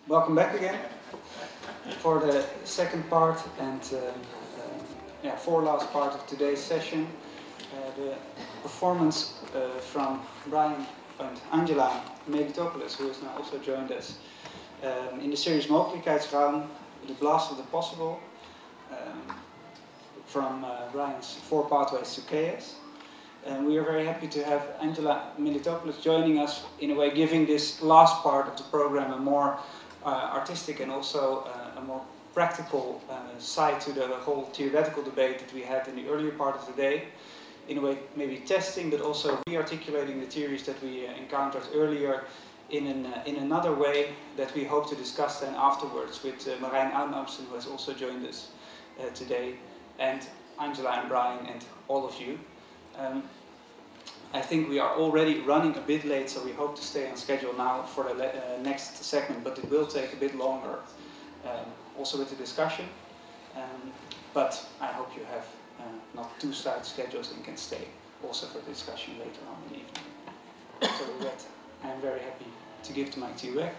Welcome back again for the second part and last part of today's session. The performance from Brian and Angela Melitopoulos, who has now also joined us in the series Möglichkeitsraum, The Blast of the Possible, from Brian's 4 Pathways to Chaos. And we are very happy to have Angela Melitopoulos joining us, in a way giving this last part of the program a more artistic and also a more practical side to the whole theoretical debate that we had in the earlier part of the day. In a way, maybe testing, but also re-articulating the theories that we encountered earlier in another way that we hope to discuss then afterwards with Merijn, Oudenampsen, who has also joined us today, and Angela and Brian and all of you. I think we are already running a bit late, so we hope to stay on schedule now for the next segment, but it will take a bit longer, also with the discussion. But I hope you have not too tight schedules and can stay also for the discussion later on in the evening. So with that, I'm very happy to give the mic to you back.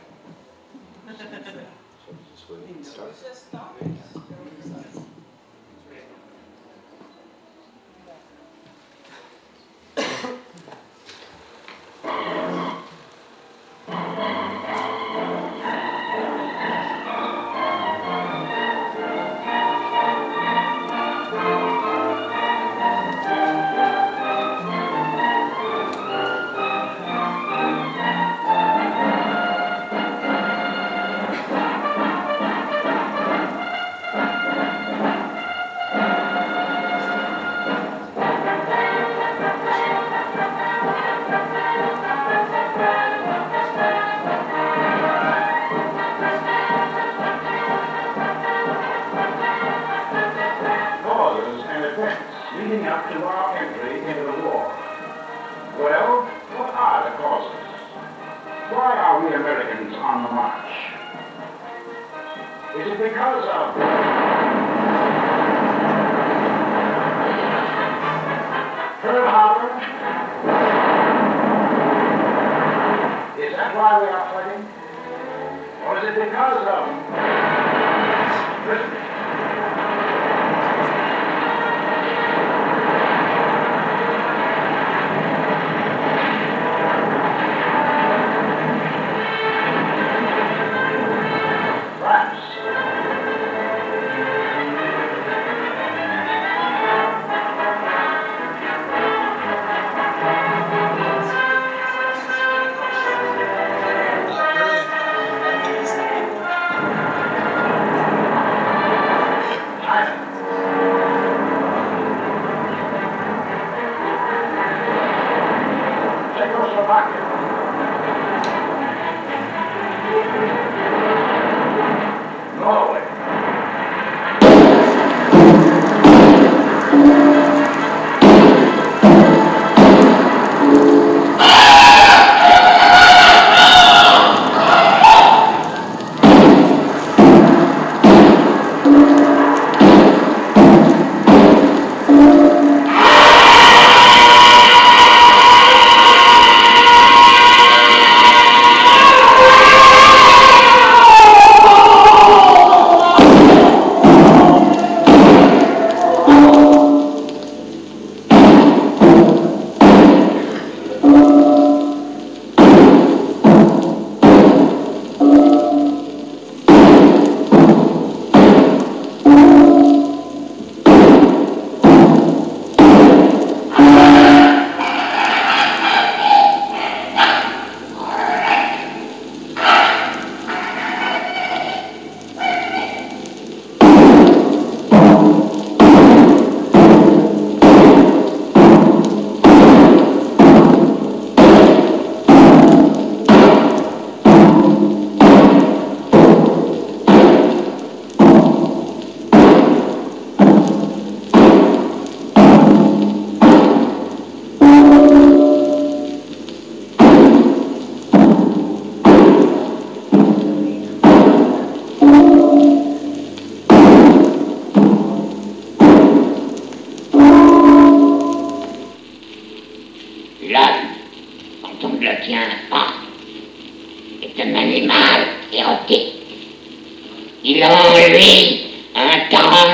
Il a en lui un tremblement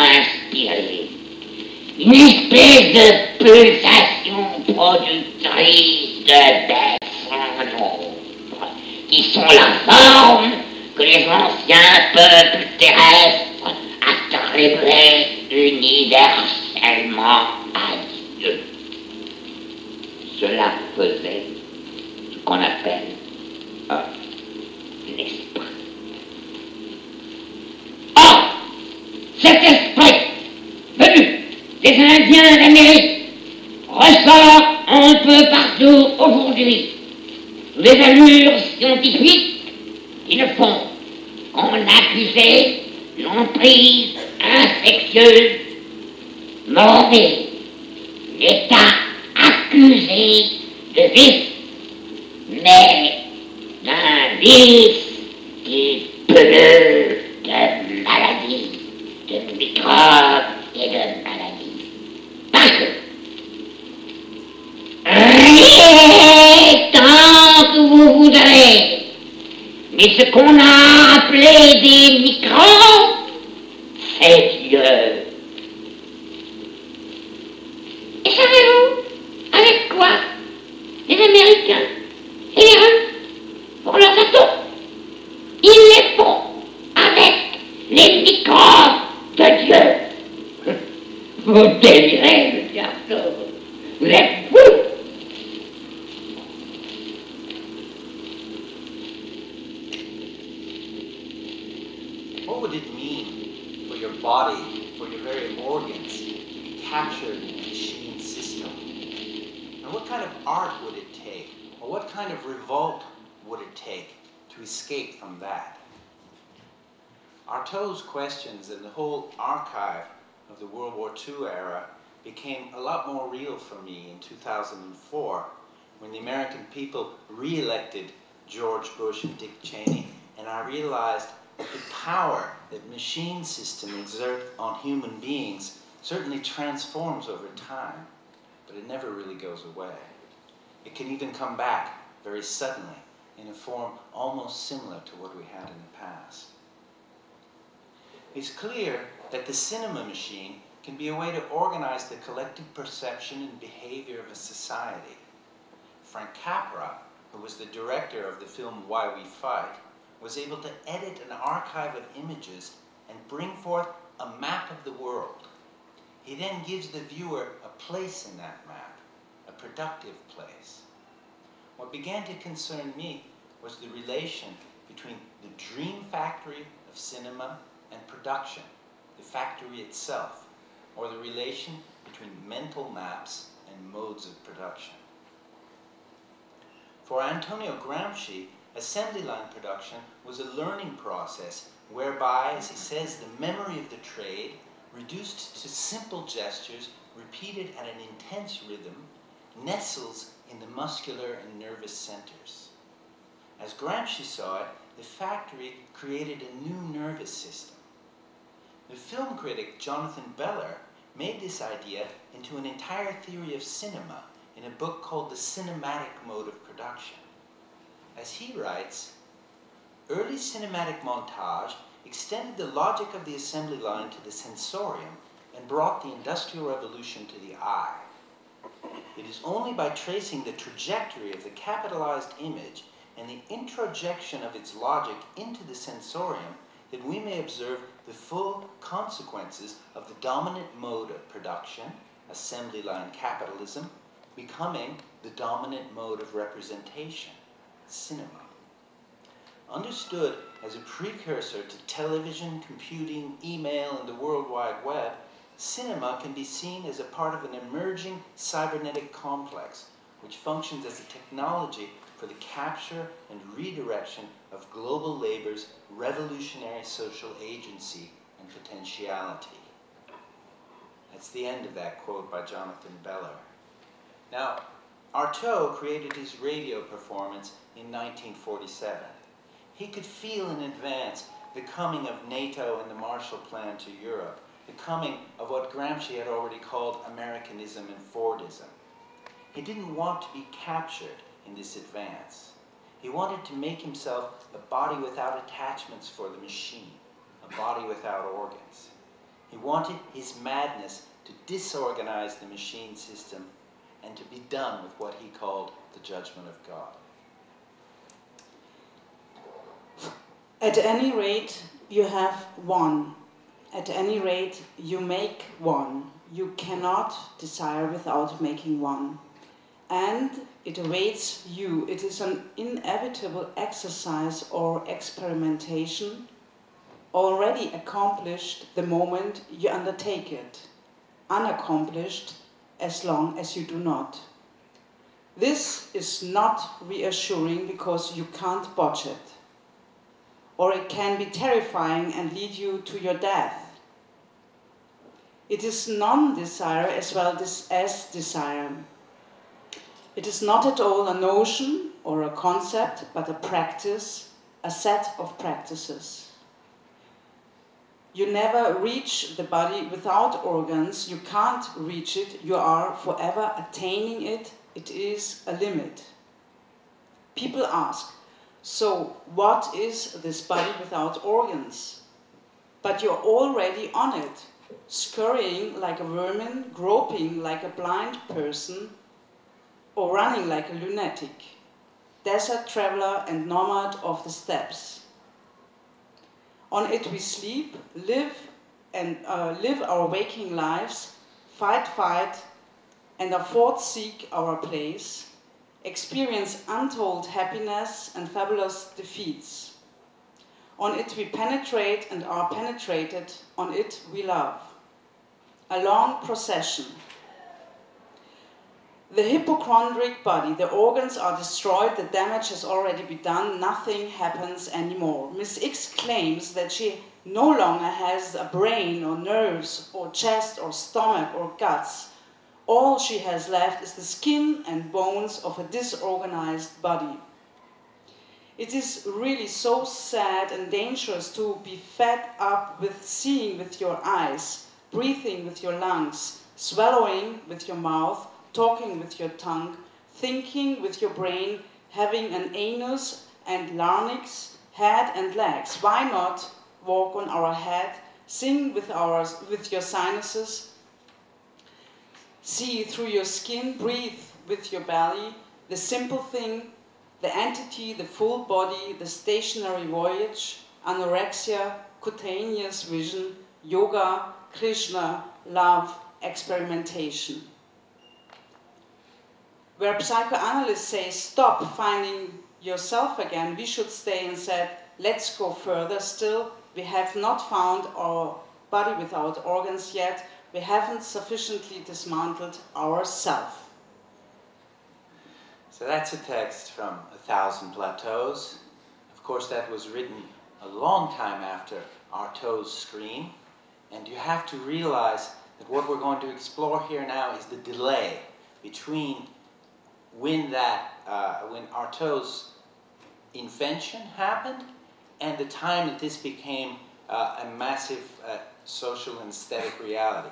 inspiré, une espèce de pulsation productrice de baisse en nombre, qui sont la forme que les anciens peuples terrestres attribuaient universellement à Dieu. Cela faisait ce qu'on appelle l'esprit. Or, cet esprit venu des Indiens d'Amérique ressort un peu partout aujourd'hui sous des allures scientifiques qui ne font qu'en accuser l'emprise infectieuse, morbide, l'état accusé de vice, mais d'un vice qui pleut de maladies, de microbes et de maladies. Parce que rien tant que vous voudrez, mais ce qu'on a appelé des microbes, c'est Dieu. Et savez-vous avec quoi les Américains et les Russes font leurs atomes? Ils les font avec les microbes de Dieu. Vous délirez, le garçon. Vous êtes fous. What would it mean for your body, for your very organs, to be captured in a machine system? And what kind of art would it take? Or what kind of revolt would it take to escape from that? Artaud's questions and the whole archive of the World War II era became a lot more real for me in 2004 when the American people re-elected George Bush and Dick Cheney, and I realized that the power that machine systems exert on human beings certainly transforms over time, but it never really goes away. It can even come back very suddenly in a form almost similar to what we had in the past. It's clear that the cinema machine can be a way to organize the collective perception and behavior of a society. Frank Capra, who was the director of the film Why We Fight, was able to edit an archive of images and bring forth a map of the world. He then gives the viewer a place in that map, a productive place. What began to concern me was the relation between the dream factory of cinema and production, the factory itself, or the relation between mental maps and modes of production. For Antonio Gramsci, assembly line production was a learning process whereby, as he says, the memory of the trade, reduced to simple gestures repeated at an intense rhythm, nestles in the muscular and nervous centers. As Gramsci saw it, the factory created a new nervous system. The film critic Jonathan Beller made this idea into an entire theory of cinema in a book called The Cinematic Mode of Production. As he writes, early cinematic montage extended the logic of the assembly line to the sensorium and brought the Industrial Revolution to the eye. It is only by tracing the trajectory of the capitalized image and the introjection of its logic into the sensorium that we may observe the full consequences of the dominant mode of production, assembly line capitalism, becoming the dominant mode of representation, cinema. Understood as a precursor to television, computing, email, and the World Wide Web, cinema can be seen as a part of an emerging cybernetic complex which functions as a technology for the capture and redirection of global labor's revolutionary social agency and potentiality. That's the end of that quote by Jonathan Beller. Now, Artaud created his radio performance in 1947. He could feel in advance the coming of NATO and the Marshall Plan to Europe, the coming of what Gramsci had already called Americanism and Fordism. He didn't want to be captured in this advance. He wanted to make himself a body without attachments for the machine, a body without organs. He wanted his madness to disorganize the machine system and to be done with what he called the judgment of God. At any rate, you have one. At any rate, you make one. You cannot desire without making one. And it awaits you. It is an inevitable exercise or experimentation, already accomplished the moment you undertake it, unaccomplished as long as you do not. This is not reassuring because you can't botch it. Or it can be terrifying and lead you to your death. It is non-desire as well as desire. It is not at all a notion or a concept, but a practice, a set of practices. You never reach the body without organs. You can't reach it. You are forever attaining it. It is a limit. People ask, so what is this body without organs? But you're already on it, scurrying like a vermin, groping like a blind person, or running like a lunatic, desert traveler and nomad of the steppes. On it we sleep, live our waking lives, fight, and afoot seek our place, experience untold happiness and fabulous defeats. On it we penetrate and are penetrated, on it we love. A long procession. The hypochondriac body, the organs are destroyed, the damage has already been done, nothing happens anymore. Miss X claims that she no longer has a brain or nerves or chest or stomach or guts. All she has left is the skin and bones of a disorganized body. It is really so sad and dangerous to be fed up with seeing with your eyes, breathing with your lungs, swallowing with your mouth, talking with your tongue, thinking with your brain, having an anus and larynx, head and legs. Why not walk on our head, sing with your sinuses, see through your skin, breathe with your belly, the simple thing, the entity, the full body, the stationary voyage, anorexia, cutaneous vision, yoga, Krishna, love, experimentation. Where psychoanalysts say, stop finding yourself again, we should stay and say, let's go further still. We have not found our body without organs yet. We haven't sufficiently dismantled ourselves. So that's a text from 1,000 Plateaus. Of course, that was written a long time after Artaud's Scream. And you have to realize that what we're going to explore here now is the delay between when Artaud's invention happened and the time that this became a massive social and aesthetic reality.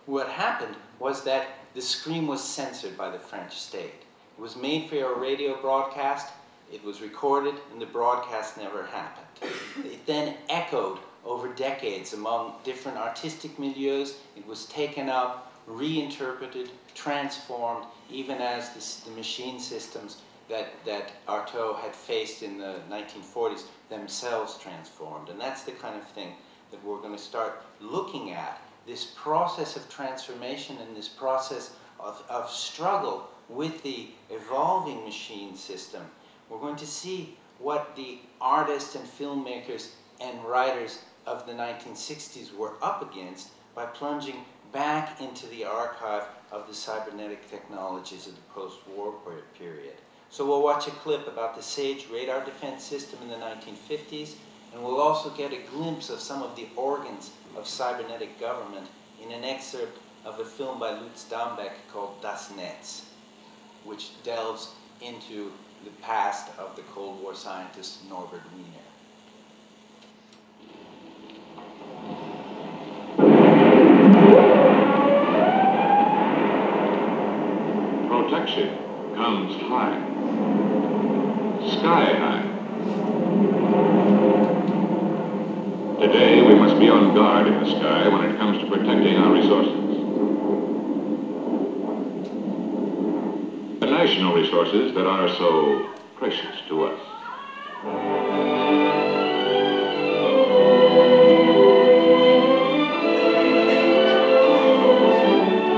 What happened was that the Scream was censored by the French state. It was made for a radio broadcast, it was recorded, and the broadcast never happened. It then echoed over decades among different artistic milieus. It was taken up, reinterpreted, transformed, even as the machine systems that Artaud had faced in the 1940s themselves transformed. And that's the kind of thing that we're going to start looking at, this process of transformation and this process of struggle with the evolving machine system. We're going to see what the artists and filmmakers and writers of the 1960s were up against by plunging back into the archive of the cybernetic technologies of the post-war period. So we'll watch a clip about the SAGE radar defense system in the 1950s, and we'll also get a glimpse of some of the organs of cybernetic government in an excerpt of a film by Lutz Dambeck called Das Netz, which delves into the past of the Cold War scientist Norbert Wiener. Protection comes high. sky high. Today, we must be on guard in the sky when it comes to protecting our resources. The national resources that are so precious to us.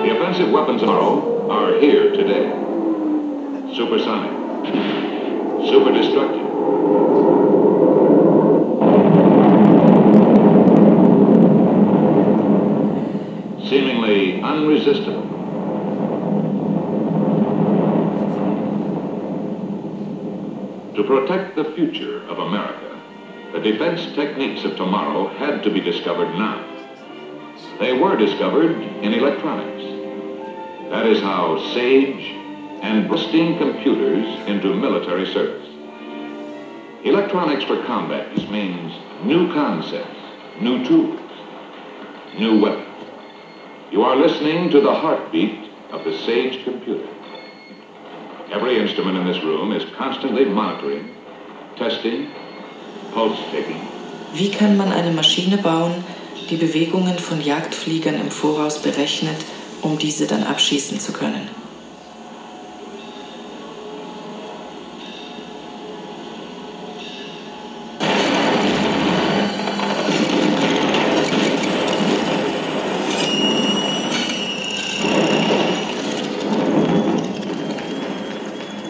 The offensive weapons tomorrow are here today. Supersonic, super destructive. Seemingly unresistible. To protect the future of America, the defense techniques of tomorrow had to be discovered now. They were discovered in electronics. That is how SAGE and bursting computers into military service. Electronics for combat means new concepts, new tools, new weapons. You are listening to the heartbeat of the SAGE computer. Every instrument in this room is constantly monitoring, testing, pulse-taking. Wie kann man eine Maschine bauen, die Bewegungen von Jagdfliegern im Voraus berechnet, um diese dann abschießen zu können?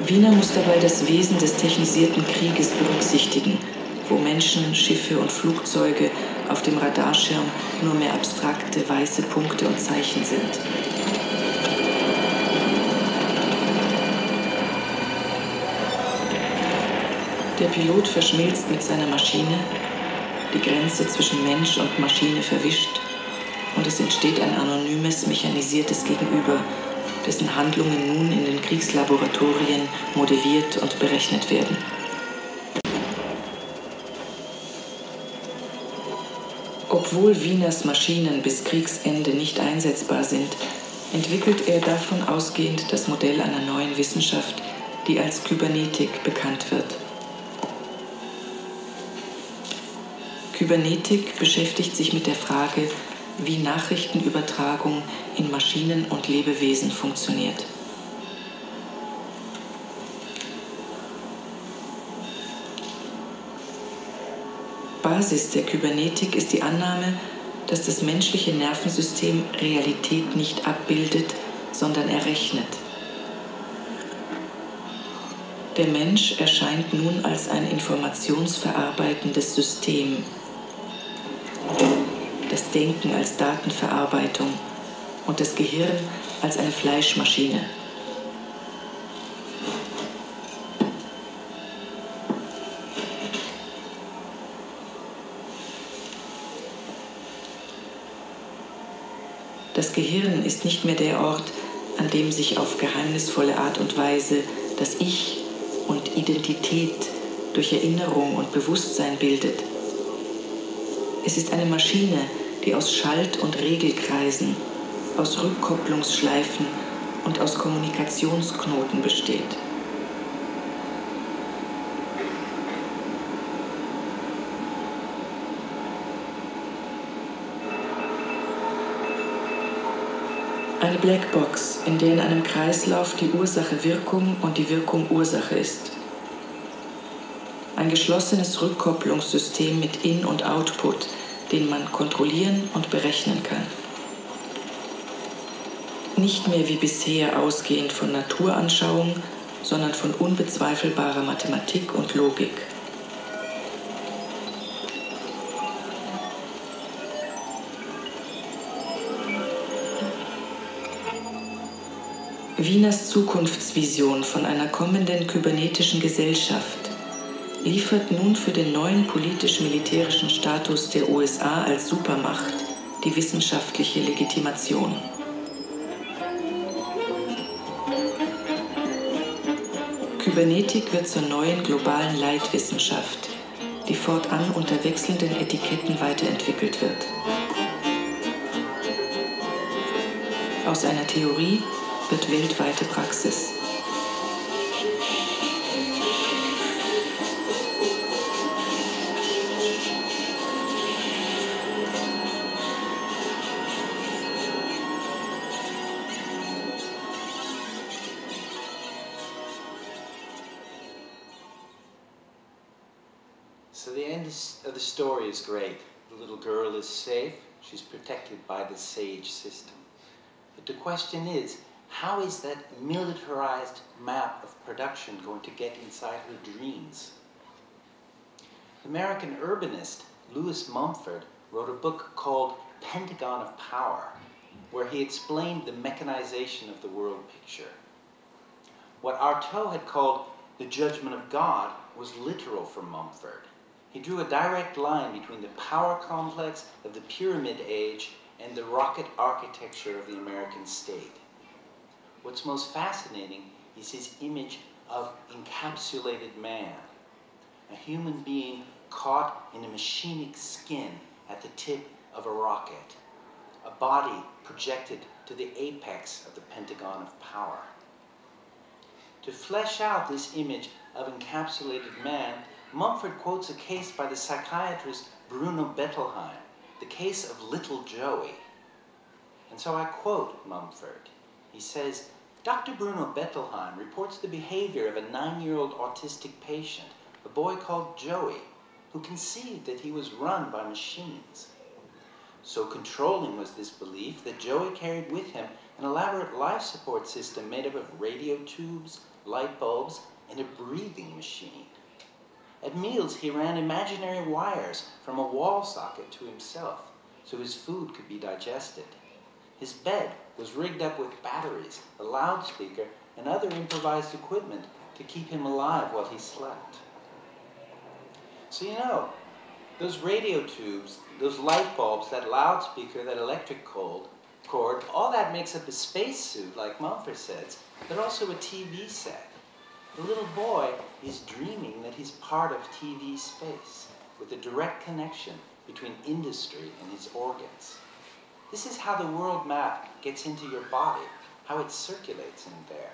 Wiener muss dabei das Wesen des technisierten Krieges berücksichtigen, wo Menschen, Schiffe und Flugzeuge auf dem Radarschirm nur mehr abstrakte weiße Punkte und Zeichen sind. Der Pilot verschmilzt mit seiner Maschine, die Grenze zwischen Mensch und Maschine verwischt und es entsteht ein anonymes, mechanisiertes Gegenüber, dessen Handlungen nun in den Kriegslaboratorien modelliert und berechnet werden. Obwohl Wieners Maschinen bis Kriegsende nicht einsetzbar sind, entwickelt er davon ausgehend das Modell einer neuen Wissenschaft, die als Kybernetik bekannt wird. Kybernetik beschäftigt sich mit der Frage, wie Nachrichtenübertragung in Maschinen und Lebewesen funktioniert. Basis der Kybernetik ist die Annahme, dass das menschliche Nervensystem Realität nicht abbildet, sondern errechnet. Der Mensch erscheint nun als ein informationsverarbeitendes System. Das Denken als Datenverarbeitung und das Gehirn als eine Fleischmaschine. Das Gehirn ist nicht mehr der Ort, an dem sich auf geheimnisvolle Art und Weise das Ich und Identität durch Erinnerung und Bewusstsein bildet. Es ist eine Maschine, die aus Schalt- und Regelkreisen, aus Rückkopplungsschleifen und aus Kommunikationsknoten besteht. Eine Blackbox, in der in einem Kreislauf die Ursache Wirkung und die Wirkung Ursache ist. Ein geschlossenes Rückkopplungssystem mit In- und Output, den man kontrollieren und berechnen kann. Nicht mehr wie bisher ausgehend von Naturanschauung, sondern von unbezweifelbarer Mathematik und Logik. Wieners Zukunftsvision von einer kommenden kybernetischen Gesellschaft liefert nun für den neuen politisch-militärischen Status der USA als Supermacht die wissenschaftliche Legitimation. Kybernetik wird zur neuen globalen Leitwissenschaft, die fortan unter wechselnden Etiketten weiterentwickelt wird. Aus einer Theorie wird weltweite Praxis. So the end of the story is great. The little girl is safe. She's protected by the SAGE system. But the question is, how is that militarized map of production going to get inside her dreams? American urbanist Louis Mumford wrote a book called Pentagon of Power, where he explained the mechanization of the world picture. What Artaud had called the judgment of God was literal for Mumford. He drew a direct line between the power complex of the Pyramid Age and the rocket architecture of the American state. What's most fascinating is his image of encapsulated man, a human being caught in a machinic skin at the tip of a rocket, a body projected to the apex of the Pentagon of Power. To flesh out this image of encapsulated man, Mumford quotes a case by the psychiatrist Bruno Bettelheim, the case of little Joey. And so I quote Mumford. He says, Dr. Bruno Bettelheim reports the behavior of a 9-year-old autistic patient, a boy called Joey, who conceived that he was run by machines. So controlling was this belief that Joey carried with him an elaborate life support system made up of radio tubes, light bulbs, and a breathing machine. At meals, he ran imaginary wires from a wall socket to himself, so his food could be digested. His bed was rigged up with batteries, a loudspeaker, and other improvised equipment to keep him alive while he slept. So you know, those radio tubes, those light bulbs, that loudspeaker, that electric cord, all that makes up a spacesuit, like Mumford says, but also a TV set. The little boy is dreaming that he's part of TV space, with a direct connection between industry and his organs. This is how the world map gets into your body, how it circulates in there.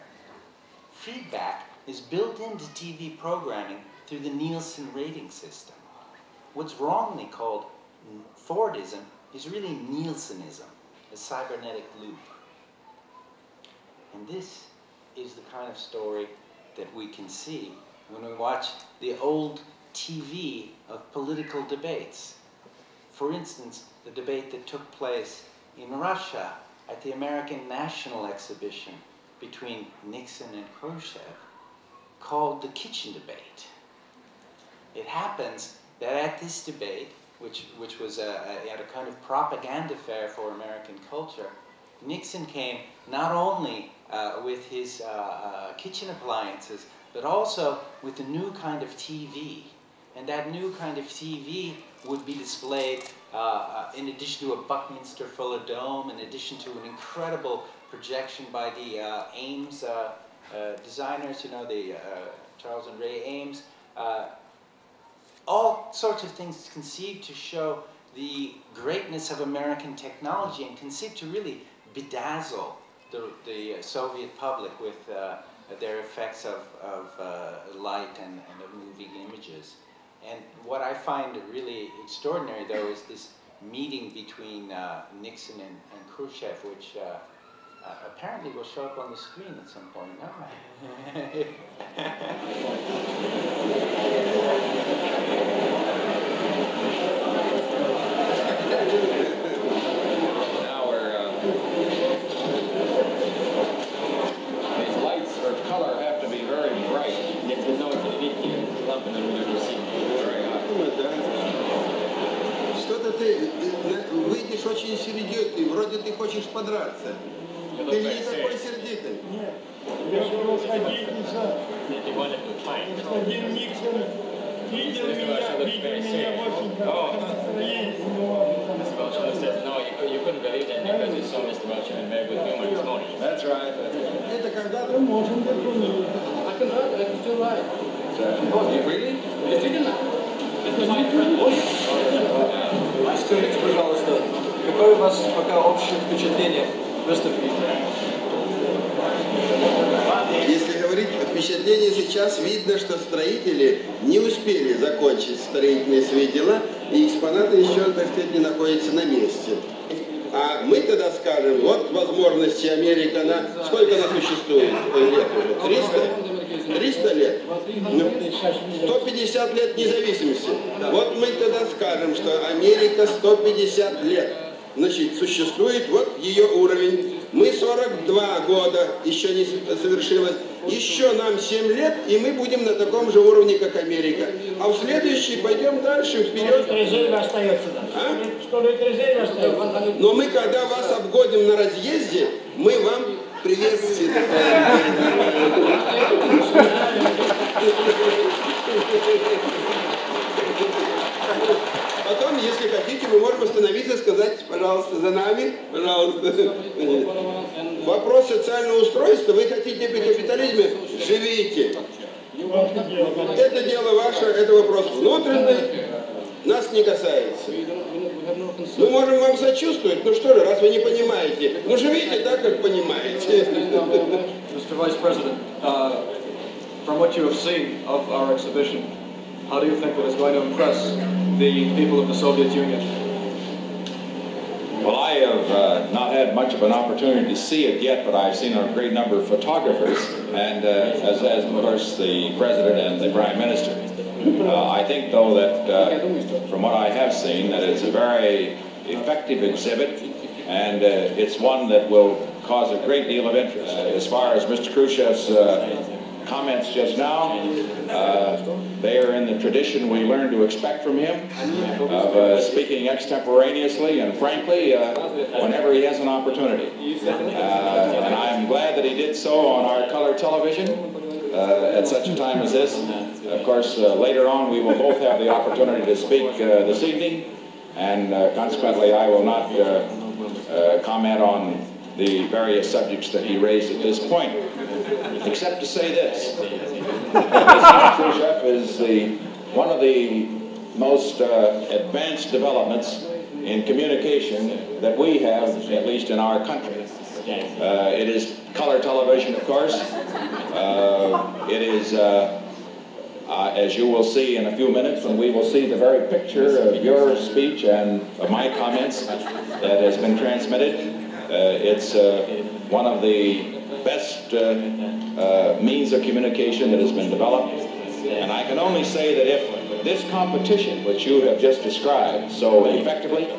Feedback is built into TV programming through the Nielsen rating system. What's wrongly called Fordism is really Nielsenism, a cybernetic loop. And this is the kind of story that we can see when we watch the old TV of political debates. For instance, the debate that took place in Russia at the American National Exhibition between Nixon and Khrushchev, called the kitchen debate. It happens that at this debate, which was a kind of propaganda fair for American culture, Nixon came not only with his kitchen appliances, but also with a new kind of TV. And that new kind of TV would be displayed in addition to a Buckminster Fuller dome, in addition to an incredible projection by the Ames designers, you know, the Charles and Ray Ames. All sorts of things conceived to show the greatness of American technology and conceived to really bedazzle the Soviet public with their effects of light and of moving images. And what I find really extraordinary, though, is this meeting between Nixon and Khrushchev, which apparently will show up on the screen at some point. No? Now these lights or color have to be very bright. If you know it's a big lump and then we never see very hot. Что-то ты выйдешь очень сердитый, вроде ты хочешь подраться. Ты не такой сердитый. Нет, я был сходительница. Господин Никсон видел меня в очень хорошем настроении. You couldn't believe that because you saw Mr. Welch in very good humor this morning. That's right. Это когда-то можем допомнить. I can still write. Oh, really? Действительно? Скажите, пожалуйста, какое у вас пока общее впечатление выставки? Если говорить о впечатлении, сейчас видно, что строители не успели закончить строительные свои дела, и экспонаты еще, так сказать, не находятся на месте. А мы тогда скажем, вот возможности Америки, сколько она существует лет уже? 300? 300 лет? 150 лет независимости. Вот мы тогда скажем, что Америка 150 лет. Значит, существует вот ее уровень. Мы 42 года, еще не совершилось. Еще нам 7 лет, и мы будем на таком же уровне, как Америка. А в следующий пойдем дальше, вперед. Резервы остается, да? А? Что резервы остается? Но мы, когда вас обгоним на разъезде, мы вам приветствуем. Потом, если хотите, мы можем остановиться и сказать, пожалуйста, за нами, пожалуйста. Вопрос социального устройства. Вы хотите при капитализме? Живите. Это дело ваше, это вопрос внутренний, нас не касается. Мы можем вам сочувствовать, ну что же, раз вы не понимаете, ну живите так, как понимаете. Mr. Vice President, from what you have seen of our exhibition, how do you think it is going to impress the people of the Soviet Union? Well, I have not had much of an opportunity to see it yet, but I've seen a great number of photographers, and as of course the President and the Prime Minister. I think, though, that from what I have seen, that it's a very effective exhibit, and it's one that will cause a great deal of interest. As far as Mr. Khrushchev's comments just now, they are in the tradition we learned to expect from him, of speaking extemporaneously and frankly whenever he has an opportunity. And I'm glad that he did so on our color television at such a time as this. Of course, later on we will both have the opportunity to speak this evening, and consequently I will not comment on the various subjects that he raised at this point, except to say this. Khrushchev is one of the most advanced developments in communication that we have, at least in our country. It is color television, of course. It is, as you will see in a few minutes, when we will see the very picture of your speech and of my comments that has been transmitted. It's one of the best means of communication that has been developed. And I can only say that if this competition, which you have just described so effectively,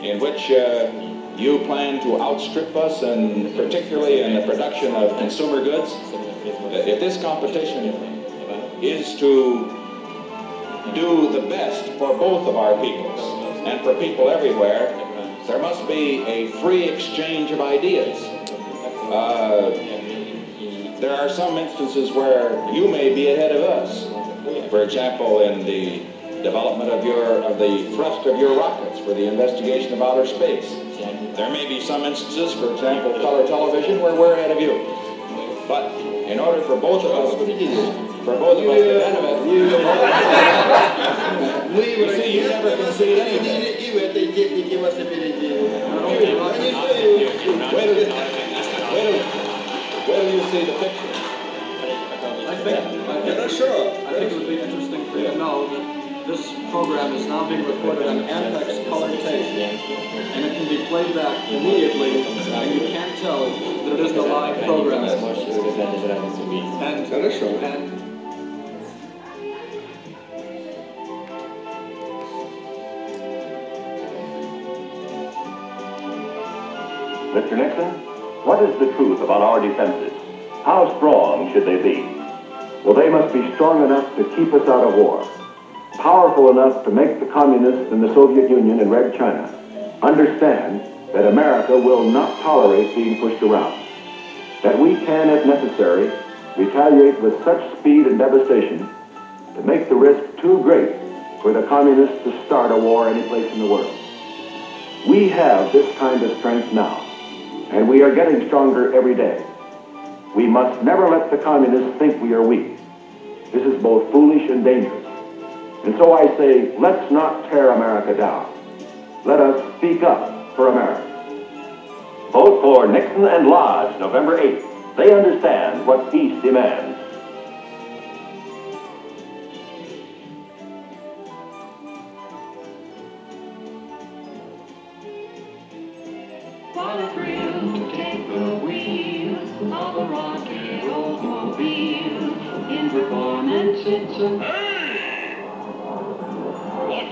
in which you plan to outstrip us, and particularly in the production of consumer goods, if this competition is to do the best for both of our peoples and for people everywhere, there must be a free exchange of ideas. There are some instances where you may be ahead of us. For example, in the development of the thrust of your rockets for the investigation of outer space. There may be some instances, for example, color television, where we're ahead of you. But in order for both of us to benefit, you see, you never concede anything. Wait till you see the picture. I think it would be interesting for you to know that this program is now being recorded on Ampex color tape, and it can be played back immediately, and you can't tell that it isn't a live program. Mr. Nixon, what is the truth about our defenses? How strong should they be? Well, they must be strong enough to keep us out of war, powerful enough to make the communists in the Soviet Union and Red China understand that America will not tolerate being pushed around, that we can, if necessary, retaliate with such speed and devastation to make the risk too great for the communists to start a war any place in the world. We have this kind of strength now, and we are getting stronger every day. We must never let the communists think we are weak. This is both foolish and dangerous. And so I say, let's not tear America down. Let us speak up for America. Vote for Nixon and Lodge, November 8th. They understand what peace demands. What a thrill to take the wheel of a rocket automobile. What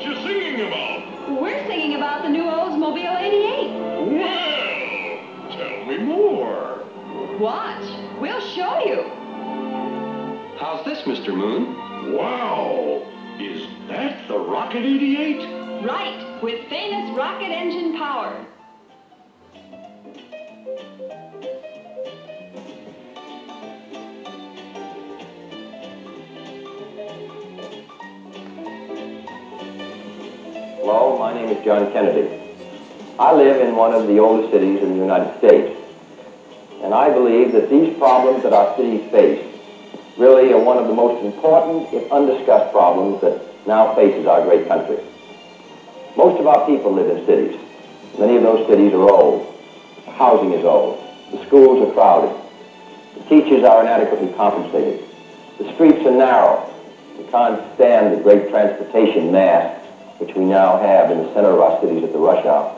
you singing about? We're singing about the new Oldsmobile 88. Well, tell me more. Watch. We'll show you. How's this, Mr. Moon? Wow! Is that the Rocket 88? Right, with famous rocket engine power. Hello, my name is John Kennedy. I live in one of the oldest cities in the United States, and I believe that these problems that our cities face really are one of the most important, if undiscussed, problems that now faces our great country. Most of our people live in cities. Many of those cities are old. The housing is old. The schools are crowded. The teachers are inadequately compensated. The streets are narrow. We can't stand the great transportation mass which we now have in the center of our cities at the rush hour.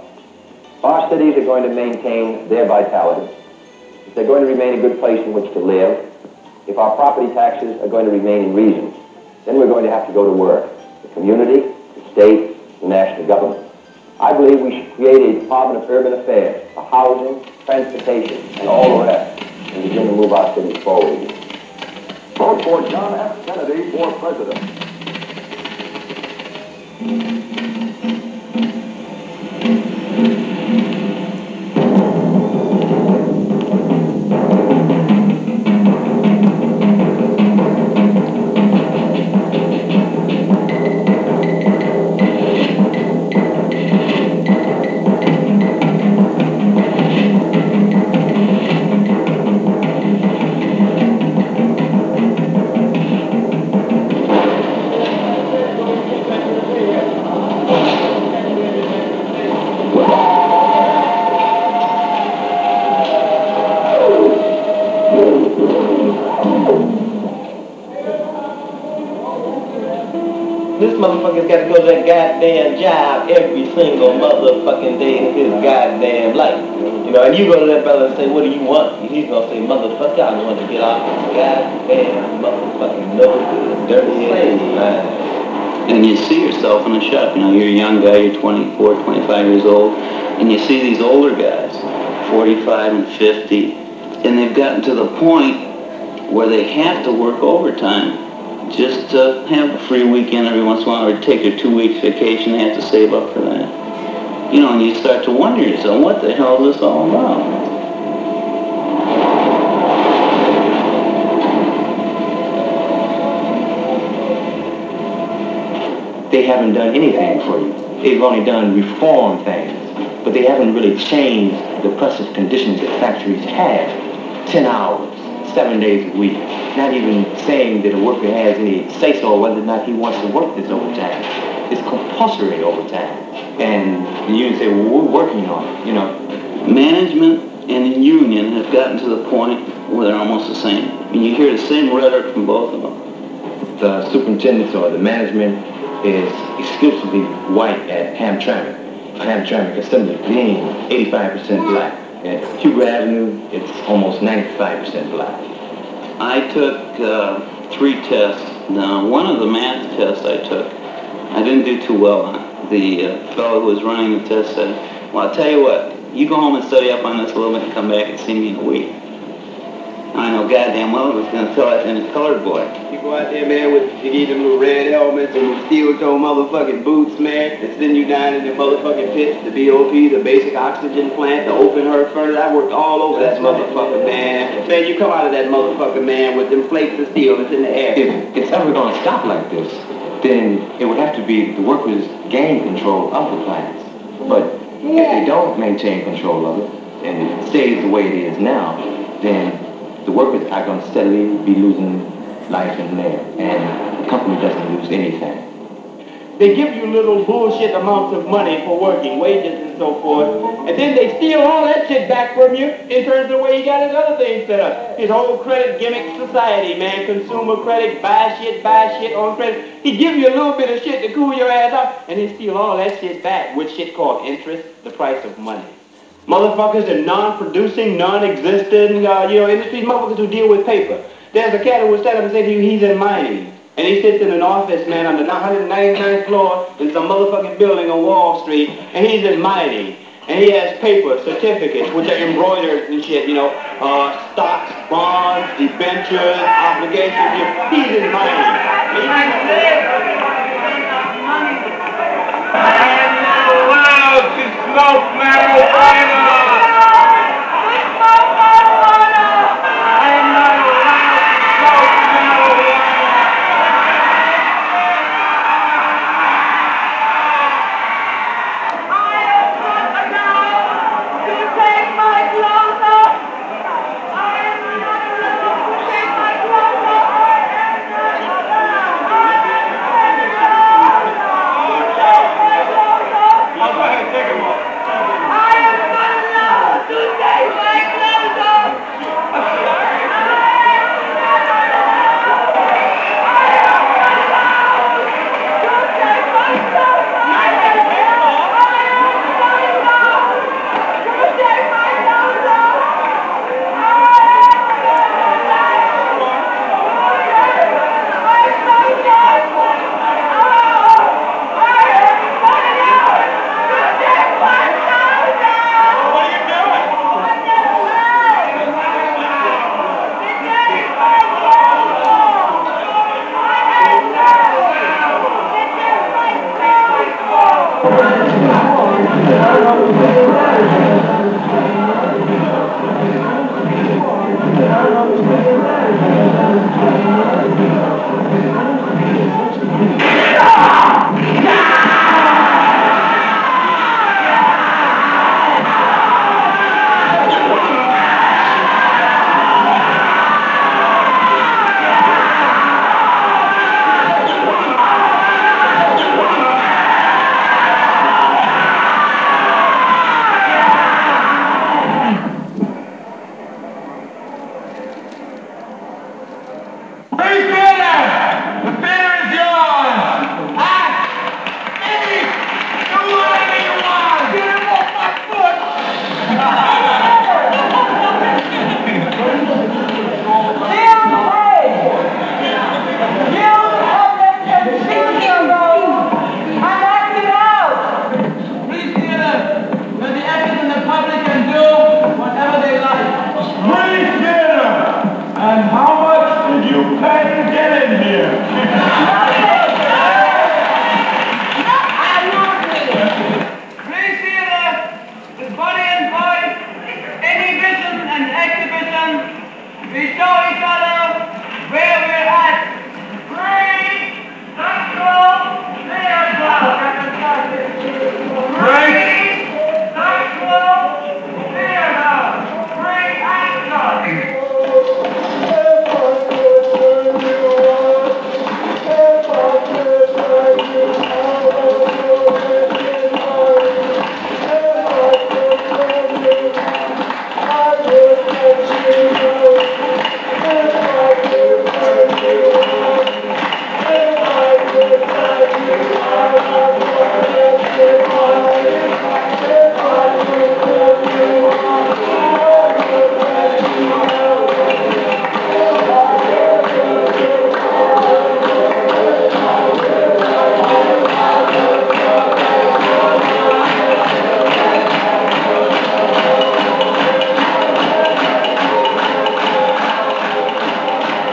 If our cities are going to maintain their vitality, if they're going to remain a good place in which to live, if our property taxes are going to remain in reason, then we're going to have to go to work. The community, the state, the national government. I believe we should create a Department of Urban Affairs for housing, transportation, and all the rest, and begin to move our cities forward. Vote for John F. Kennedy for president. This motherfucker's got to go to that goddamn job every single motherfucking day in his goddamn life. You know, and you go to that fella and say, what do you want? And he's going to say, motherfucker, I want to get off this goddamn motherfucking no good, dirty ass mind. And you see yourself in the shop, you know, you're a young guy, you're 24, 25 years old, and you see these older guys, 45 and 50, and they've gotten to the point where they have to work overtime just to have a free weekend every once in a while, or take a 2 weeks vacation. They have to save up for that. You know, and you start to wonder yourself, what the hell is this all about? They haven't done anything for you. They've only done reform things, but they haven't really changed the oppressive conditions that factories have. 10 hours, 7 days a week. Not even saying that a worker has any say-so whether or not he wants to work this overtime. It's compulsory overtime. And you say, well, we're working on it, you know. Management and the union have gotten to the point where they're almost the same. I mean, you hear the same rhetoric from both of them. The superintendents or the management is exclusively white at Hamtramck. Hamtramck Assembly being 85% black. At Huber Avenue, it's almost 95% black. I took 3 tests. Now, one of the math tests I took, I didn't do too well on. The fellow who was running the test said, well, I'll tell you what, you go home and study up on this a little bit and come back and see me in a week. I know goddamn well I was going to tell that to any colored boy. You go out there, man, you get them little red helmets and them steel-toe motherfucking boots, man, and send you down in the motherfucking pits, the BOP, the basic oxygen plant, the open hearth furnace. I worked all over that motherfucker, man. Man, you come out of that motherfucker, man, with them flakes of steel that's in the air. If it's ever going to stop like this, then it would have to be the workers gain control of the plants. But if they don't maintain control of it, and it stays the way it is now, then the workers are going to steadily be losing life in there, and the company doesn't lose anything. They give you little bullshit amounts of money for working, wages and so forth, and then they steal all that shit back from you in terms of the way he got his other things set up. His whole credit gimmick society, man, consumer credit, buy shit on credit. He give you a little bit of shit to cool your ass off, and he steal all that shit back with shit called interest, the price of money. Motherfuckers in non-producing, non-existent, industries, motherfuckers who deal with paper. There's a cat who was standing up and said to you, he's in mining. And he sits in an office, man, on the 199th floor in some motherfucking building on Wall Street, and he's in mining. And he has papers, certificates, which are embroidered and shit, you know, stocks, bonds, debentures, obligations. He's in mining. I am not allowed to smoke marijuana!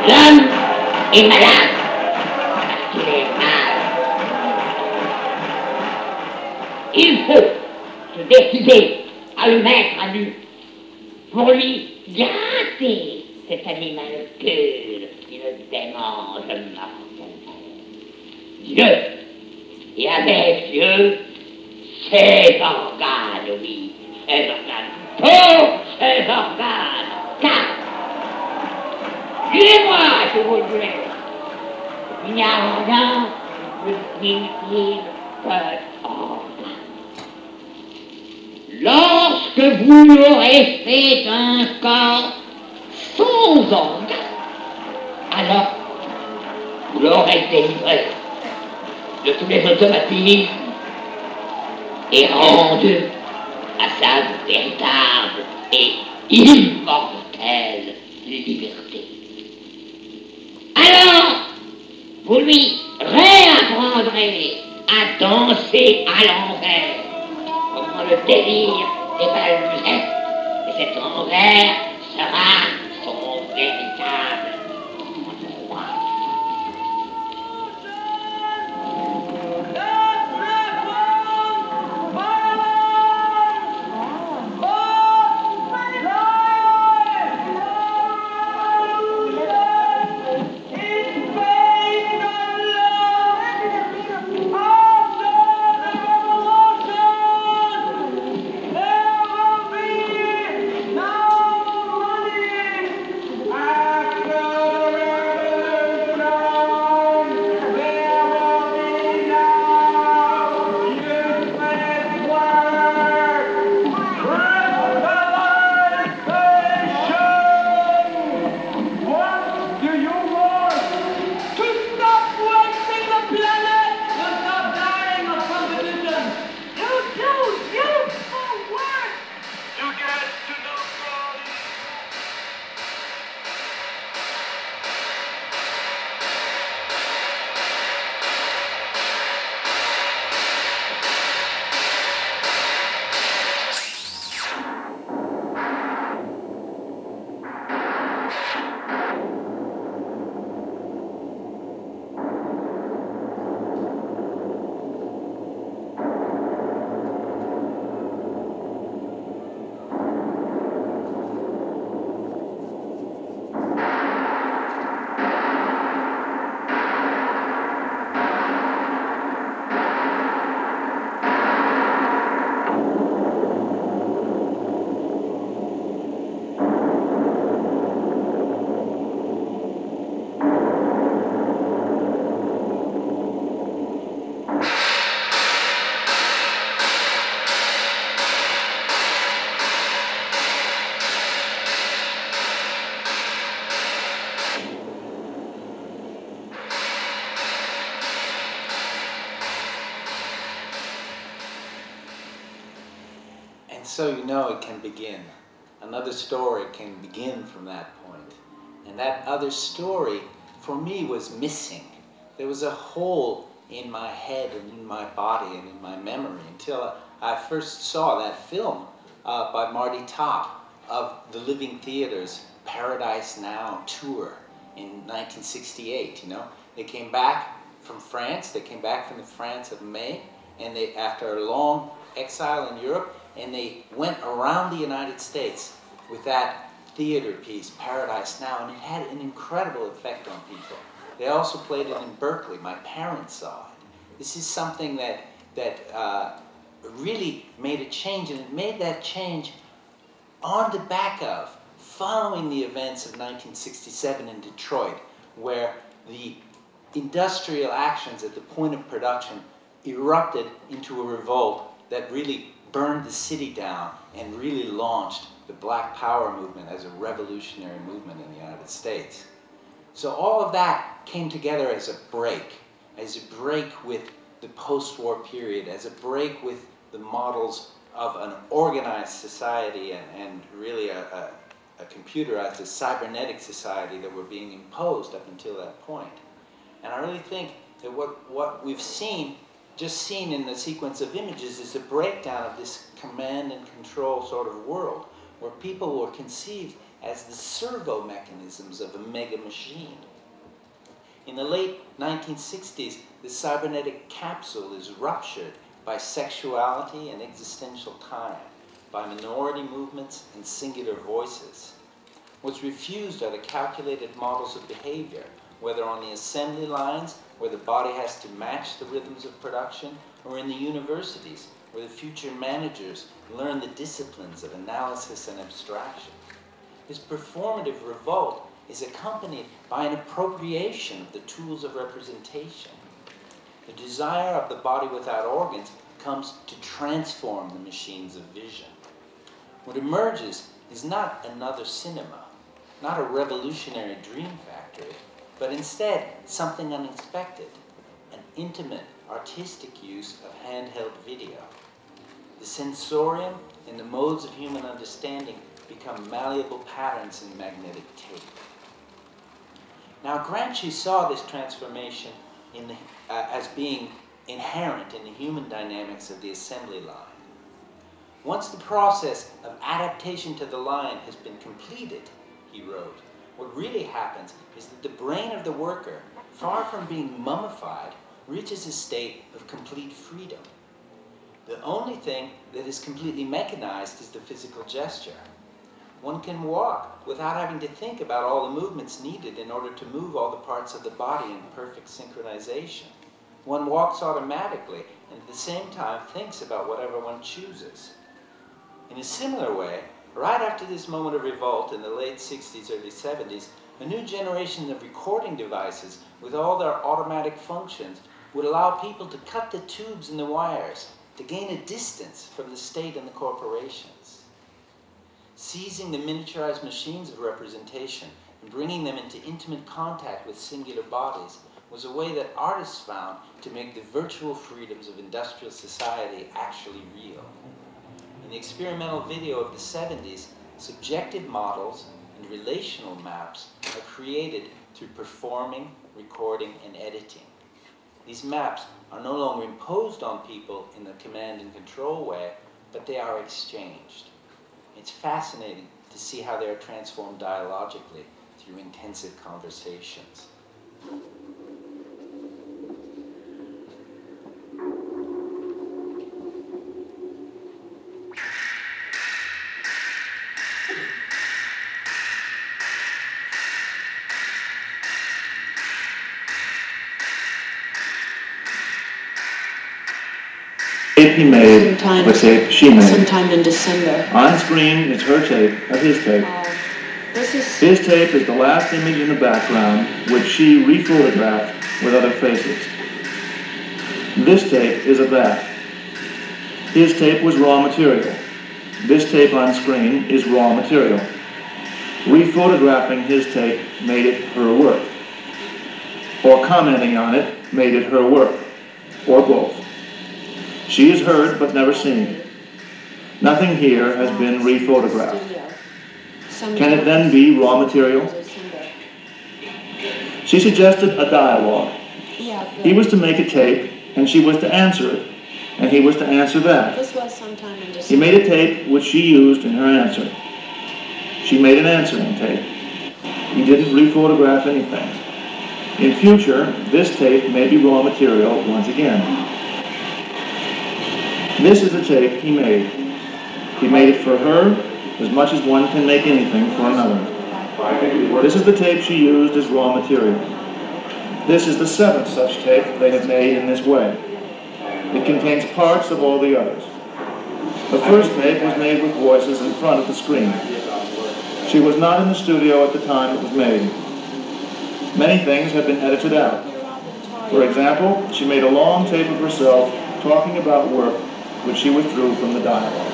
L'homme est malade parce qu'il est mal. Il faut se décider à le mettre à nu pour lui gratter cet animal pur qui le démange mortellement. Dieu, et avec Dieu, ses organes, oui, ses organes, tous ses organes, car suivez-moi, si vous le voulez. Il n'y a rien de difficile que organe. Lorsque vous aurez fait un corps sans organe, alors vous l'aurez délivré de tous les automatismes et rendu à sa véritable et immortelle liberté. Alors, vous lui réapprendrez à danser à l'envers, pendant le délire des balbuzettes, et cet envers sera son véritable endroit. So you know it can begin. Another story can begin from that point. And that other story, for me, was missing. There was a hole in my head and in my body and in my memory until I first saw that film by Marty Top of the Living Theater's Paradise Now tour in 1968, you know. They came back from France, they came back from the France of May, and they, after a long exile in Europe, and they went around the United States with that theater piece, Paradise Now, and it had an incredible effect on people. They also played it in Berkeley. My parents saw it. This is something that really made a change, and it made that change on the back of, following the events of 1967 in Detroit, where the industrial actions at the point of production erupted into a revolt that really burned the city down and really launched the Black Power movement as a revolutionary movement in the United States. So all of that came together as a break with the post-war period, as a break with the models of an organized society and really a computerized, a cybernetic society that were being imposed up until that point. And I really think that what we've just seen in the sequence of images is a breakdown of this command and control sort of world, where people were conceived as the servo mechanisms of a mega machine. In the late 1960s, the cybernetic capsule is ruptured by sexuality and existential time, by minority movements and singular voices. What's refused are the calculated models of behavior, whether on the assembly lines, where the body has to match the rhythms of production, or in the universities, where the future managers learn the disciplines of analysis and abstraction. This performative revolt is accompanied by an appropriation of the tools of representation. The desire of the body without organs comes to transform the machines of vision. What emerges is not another cinema, not a revolutionary dream factory, but instead something unexpected, an intimate, artistic use of handheld video. The sensorium and the modes of human understanding become malleable patterns in magnetic tape. Now, Gramsci saw this transformation as being inherent in the human dynamics of the assembly line. Once the process of adaptation to the line has been completed, he wrote, what really happens is that the brain of the worker, far from being mummified, reaches a state of complete freedom. The only thing that is completely mechanized is the physical gesture. One can walk without having to think about all the movements needed in order to move all the parts of the body in perfect synchronization. One walks automatically and at the same time thinks about whatever one chooses. In a similar way, right after this moment of revolt in the late 60s, early 70s, a new generation of recording devices with all their automatic functions would allow people to cut the tubes and the wires, to gain a distance from the state and the corporations. Seizing the miniaturized machines of representation and bringing them into intimate contact with singular bodies was a way that artists found to make the virtual freedoms of industrial society actually real. In the experimental video of the 70s, subjective models and relational maps are created through performing, recording, and editing. These maps are no longer imposed on people in the command and control way, but they are exchanged. It's fascinating to see how they are transformed dialogically through intensive conversations. Tape he made, the tape she made. Sometime in December. On screen is her tape, of his tape. His tape is the last image in the background, which she rephotographed with other faces. This tape is of that. His tape was raw material. This tape on screen is raw material. Rephotographing his tape made it her work. Or commenting on it made it her work. Or both. She is heard but never seen. Nothing here has been rephotographed. Can it then be raw material? She suggested a dialogue. He was to make a tape, and she was to answer it, and he was to answer that. He made a tape which she used in her answer. She made an answering tape. He didn't rephotograph anything. In future, this tape may be raw material once again. This is the tape he made. He made it for her as much as one can make anything for another. This is the tape she used as raw material. This is the 7th such tape they have made in this way. It contains parts of all the others. The first tape was made with voices in front of the screen. She was not in the studio at the time it was made. Many things have been edited out. For example, she made a long tape of herself talking about work which she withdrew from the dialogue.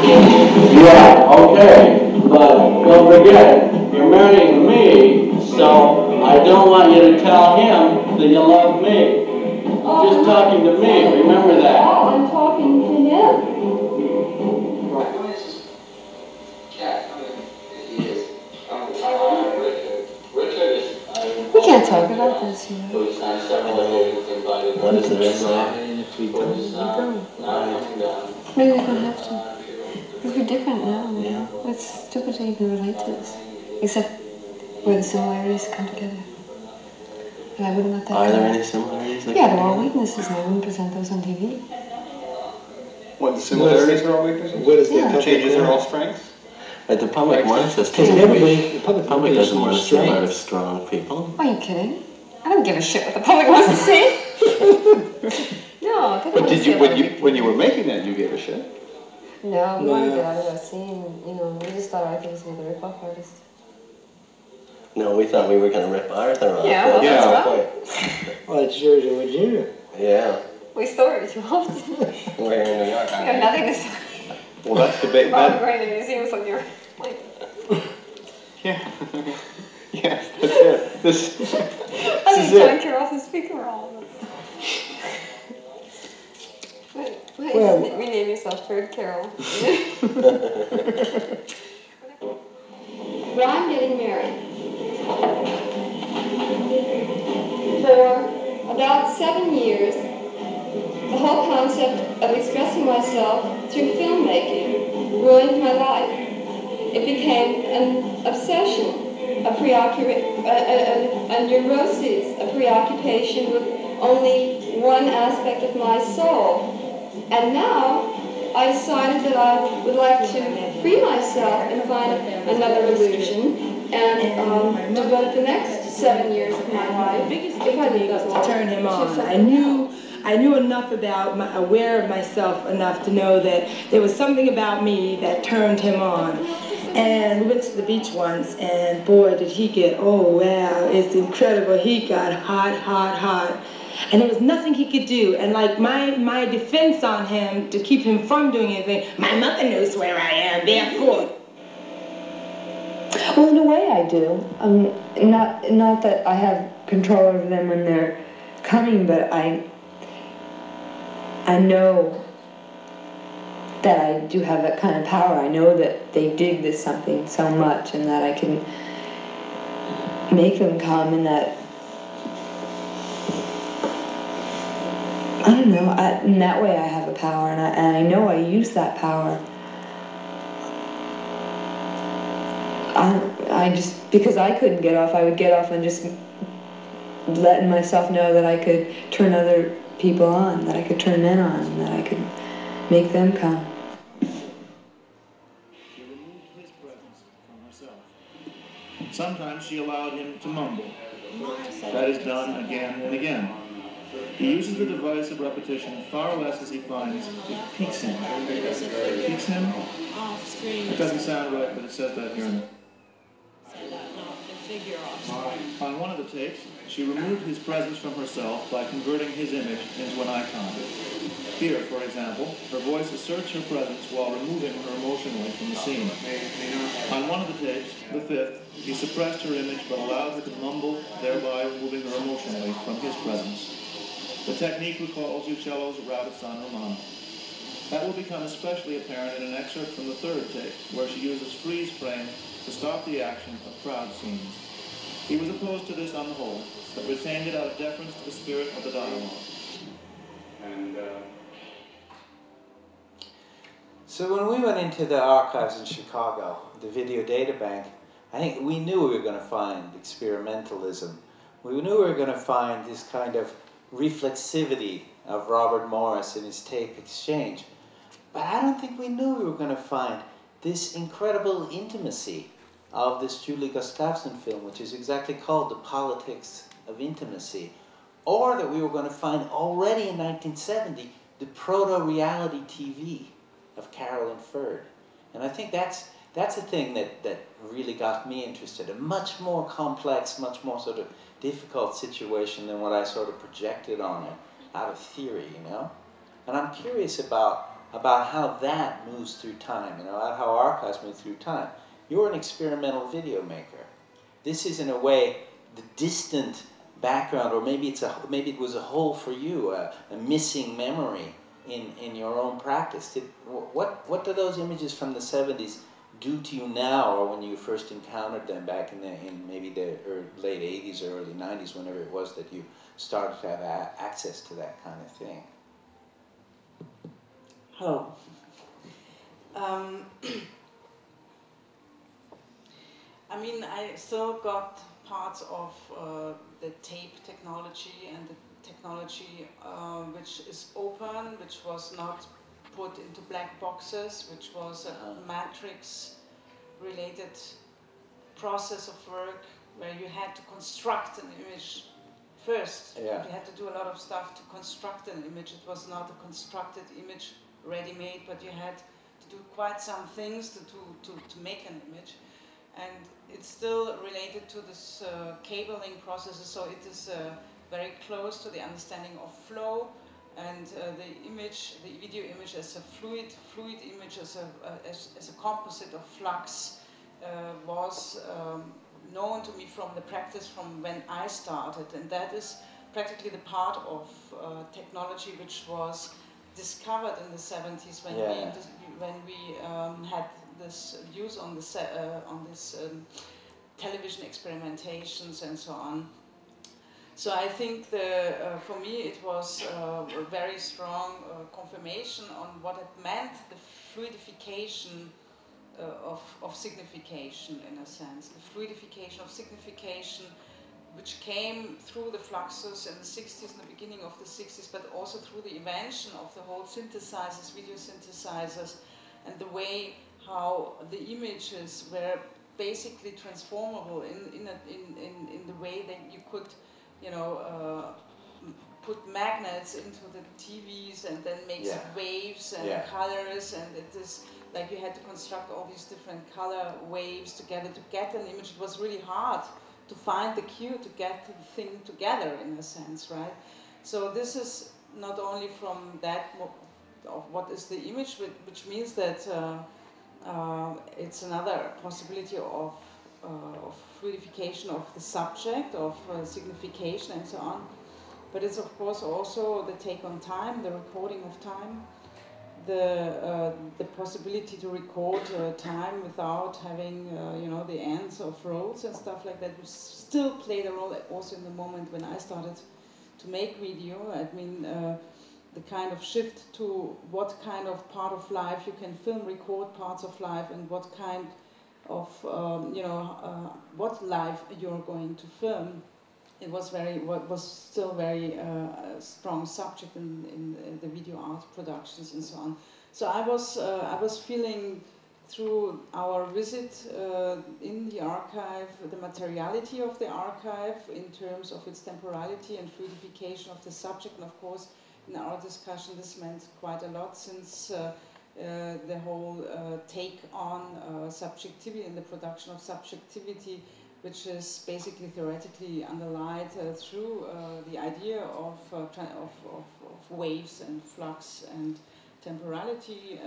Yeah, okay, but don't forget, you're marrying me, so I don't want you to tell him that you love me. You're just talking to me, remember that. I'm talking to him. We can't talk about this, you know. What is it? Maybe we don't have to. Because we're different now. Yeah. It's stupid to even relate to this. Except where the similarities come together. And I wouldn't let that Are there any similarities? Yeah, there are weaknesses, and I wouldn't present those on TV. What, the similarities are all weaknesses? What is the changes are all strengths? But the public wants us to. The public doesn't want to see a lot of strong people. Are you kidding? I don't give a shit what the public wants to see. No, they don't But want to did see you, a lot of when you were making that, you gave a shit? No, we wanted to get out of that scene. You know, we just thought Arthur was another rip-off artist. No, we thought we were going to rip Arthur off. Yeah, well, that's right. Well, it's yours and Virginia. Yeah. We stole it too often. We're in New York, We aren't have we? nothing to say. Well, that's the big... Bob Gray in the museum was on your... Like, Yeah. Yes, that's it. This I think is John it. Carroll's the speaker for all of us. Why don't you just rename yourself Third Carroll? But I'm getting married. For about 7 years, the whole concept of expressing myself through filmmaking ruined my life. It became an obsession, a neurosis, a preoccupation with only one aspect of my soul. And now, I decided that I would like to free myself and find another illusion and devote the next 7 years of my life. The biggest thing for me was to turn him on. I knew enough about, aware of myself enough to know that there was something about me that turned him on. And we went to the beach once, and boy, did he get, oh wow, it's incredible. He got hot, hot, hot. And there was nothing he could do. And like my defense on him to keep him from doing anything, my mother knows where I am, therefore. Well, in a way I do. Not that I have control over them when they're coming, but I know that I do have that kind of power. I know that they dig this something so much and that I can make them come, and that, I don't know, in that way I have a power, and I know I use that power. I just, because I couldn't get off, I would get off on just letting myself know that I could turn other people on, that I could turn men on, and that I could make them come. She removed his presence from herself. Sometimes she allowed him to mumble. That is done again and again. He uses the device of repetition far less as he finds it piques him. It piques him? It doesn't sound right, but it says that here. On one of the tapes, she removed his presence from herself by converting his image into an icon. Here, for example, her voice asserts her presence while removing her emotionally from the scene. On one of the tapes, the fifth, he suppressed her image but allowed her to mumble, thereby removing her emotionally from his presence. The technique recalls Uccello's Route San Romano. That will become especially apparent in an excerpt from the third tape, where she uses freeze frame to stop the action of crowd scenes. He was opposed to this on the whole, but retained it out of deference to the spirit of the dialogue. So when we went into the archives in Chicago, the video data bank, I think we knew we were going to find experimentalism. We knew we were going to find this kind of reflexivity of Robert Morris in his tape exchange. But I don't think we knew we were going to find this incredible intimacy of this Julie Gustafsson film, which is exactly called The Politics of Intimacy, or that we were going to find already in 1970 the proto-reality TV of Carolyn Ferd. And I think that's a thing that really got me interested. A much more complex, much more sort of difficult situation than what I sort of projected on it out of theory, you know? And I'm curious about how that moves through time, you know, how archives move through time. You're an experimental video maker. This is, in a way, the distant background, or maybe it was a hole for you, a missing memory in your own practice. What do those images from the 70s do to you now, or when you first encountered them back in maybe the late 80s or early 90s, whenever it was that you started to have access to that kind of thing? Hello. I mean, I still got parts of the tape technology and the technology which is open, which was not put into black boxes, which was a matrix-related process of work where you had to construct an image first. Yeah. You had to do a lot of stuff to construct an image. It was not a constructed image, ready-made, but you had to do quite some things to make an image. And it's still related to this cabling processes, so it is very close to the understanding of flow, and the video image as a fluid image, as a composite of flux, was known to me from the practice from when I started, and that is practically the part of technology which was discovered in the 70s when we had this views on this television experimentations and so on. So I think for me it was a very strong confirmation on what it meant, the fluidification of signification, in a sense. The fluidification of signification, which came through the fluxus in the 60s, in the beginning of the 60s, but also through the invention of the whole synthesizers, video synthesizers, and the way how the images were basically transformable in the way that you could, put magnets into the TVs and then make waves and colors, and it is like you had to construct all these different color waves together to get an image. It was really hard to find the cue to get the thing together, in a sense, right? So this is not only from that of what is the image, which means that it's another possibility of fluidification of the subject, of signification and so on. But it's of course also the take on time, the recording of time, the possibility to record time without having the ends of rolls and stuff like that, which still played a role also in the moment when I started to make video. I mean, the kind of shift to what kind of part of life you can film, record parts of life, and what kind of what life you're going to film. It was still very strong subject in the video art productions and so on. So I was feeling through our visit in the archive, the materiality of the archive in terms of its temporality and fluidification of the subject. And of course, in our discussion, this meant quite a lot, since the whole take on subjectivity and the production of subjectivity, which is basically theoretically underlined through the idea of waves and flux and temporality.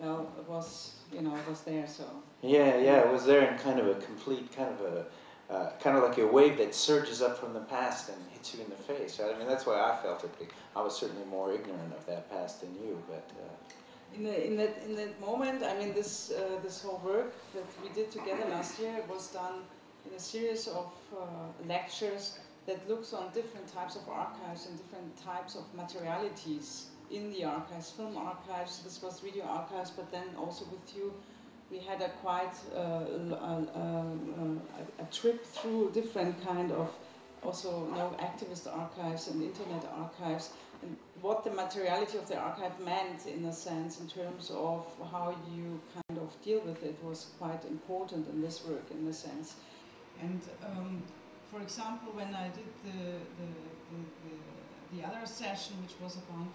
Well, it was there. So it was there in kind of a complete kind of like a wave that surges up from the past and hits you in the face. Right? I mean, that's why I felt it. I was certainly more ignorant of that past than you, but. In that moment, I mean, this whole work that we did together last year was done in a series of lectures that looks on different types of archives and different types of materialities in the archives, film archives. This was video archives, but then also with you, we had a quite a trip through different kind of also activist archives and internet archives, and what the materiality of the archive meant, in a sense, in terms of how you kind of deal with it, was quite important in this work, in a sense. And for example, when I did the other session, which was about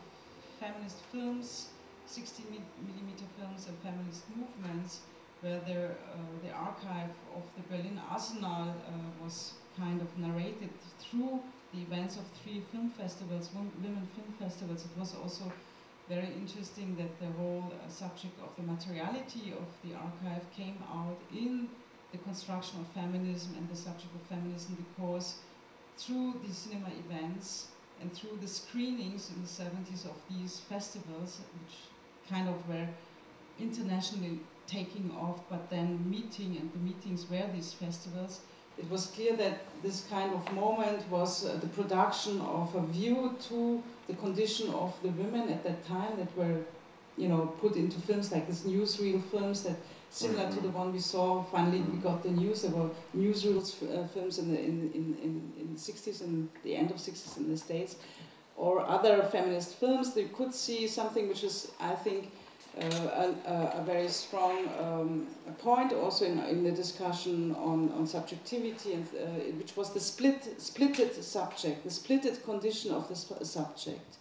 feminist films, 60mm films and feminist movements, where the archive of the Berlin Arsenal was kind of narrated through the events of 3 film festivals, women film festivals. It was also very interesting that the whole subject of the materiality of the archive came out in the construction of feminism and the subject of feminism, because through the cinema events and through the screenings in the 70s of these festivals, which kind of were internationally taking off, but then the meetings were these festivals, it was clear that this kind of moment was the production of a view to the condition of the women at that time that were, put into films like these newsreel films that similar to the one we saw. Finally, we got the news. There were newsreel films in the 60s and the end of 60s in the States, or other feminist films. They could see something which is, I think, a very strong point also in the discussion on subjectivity, and which was the splitted subject, the splitted condition of the subject.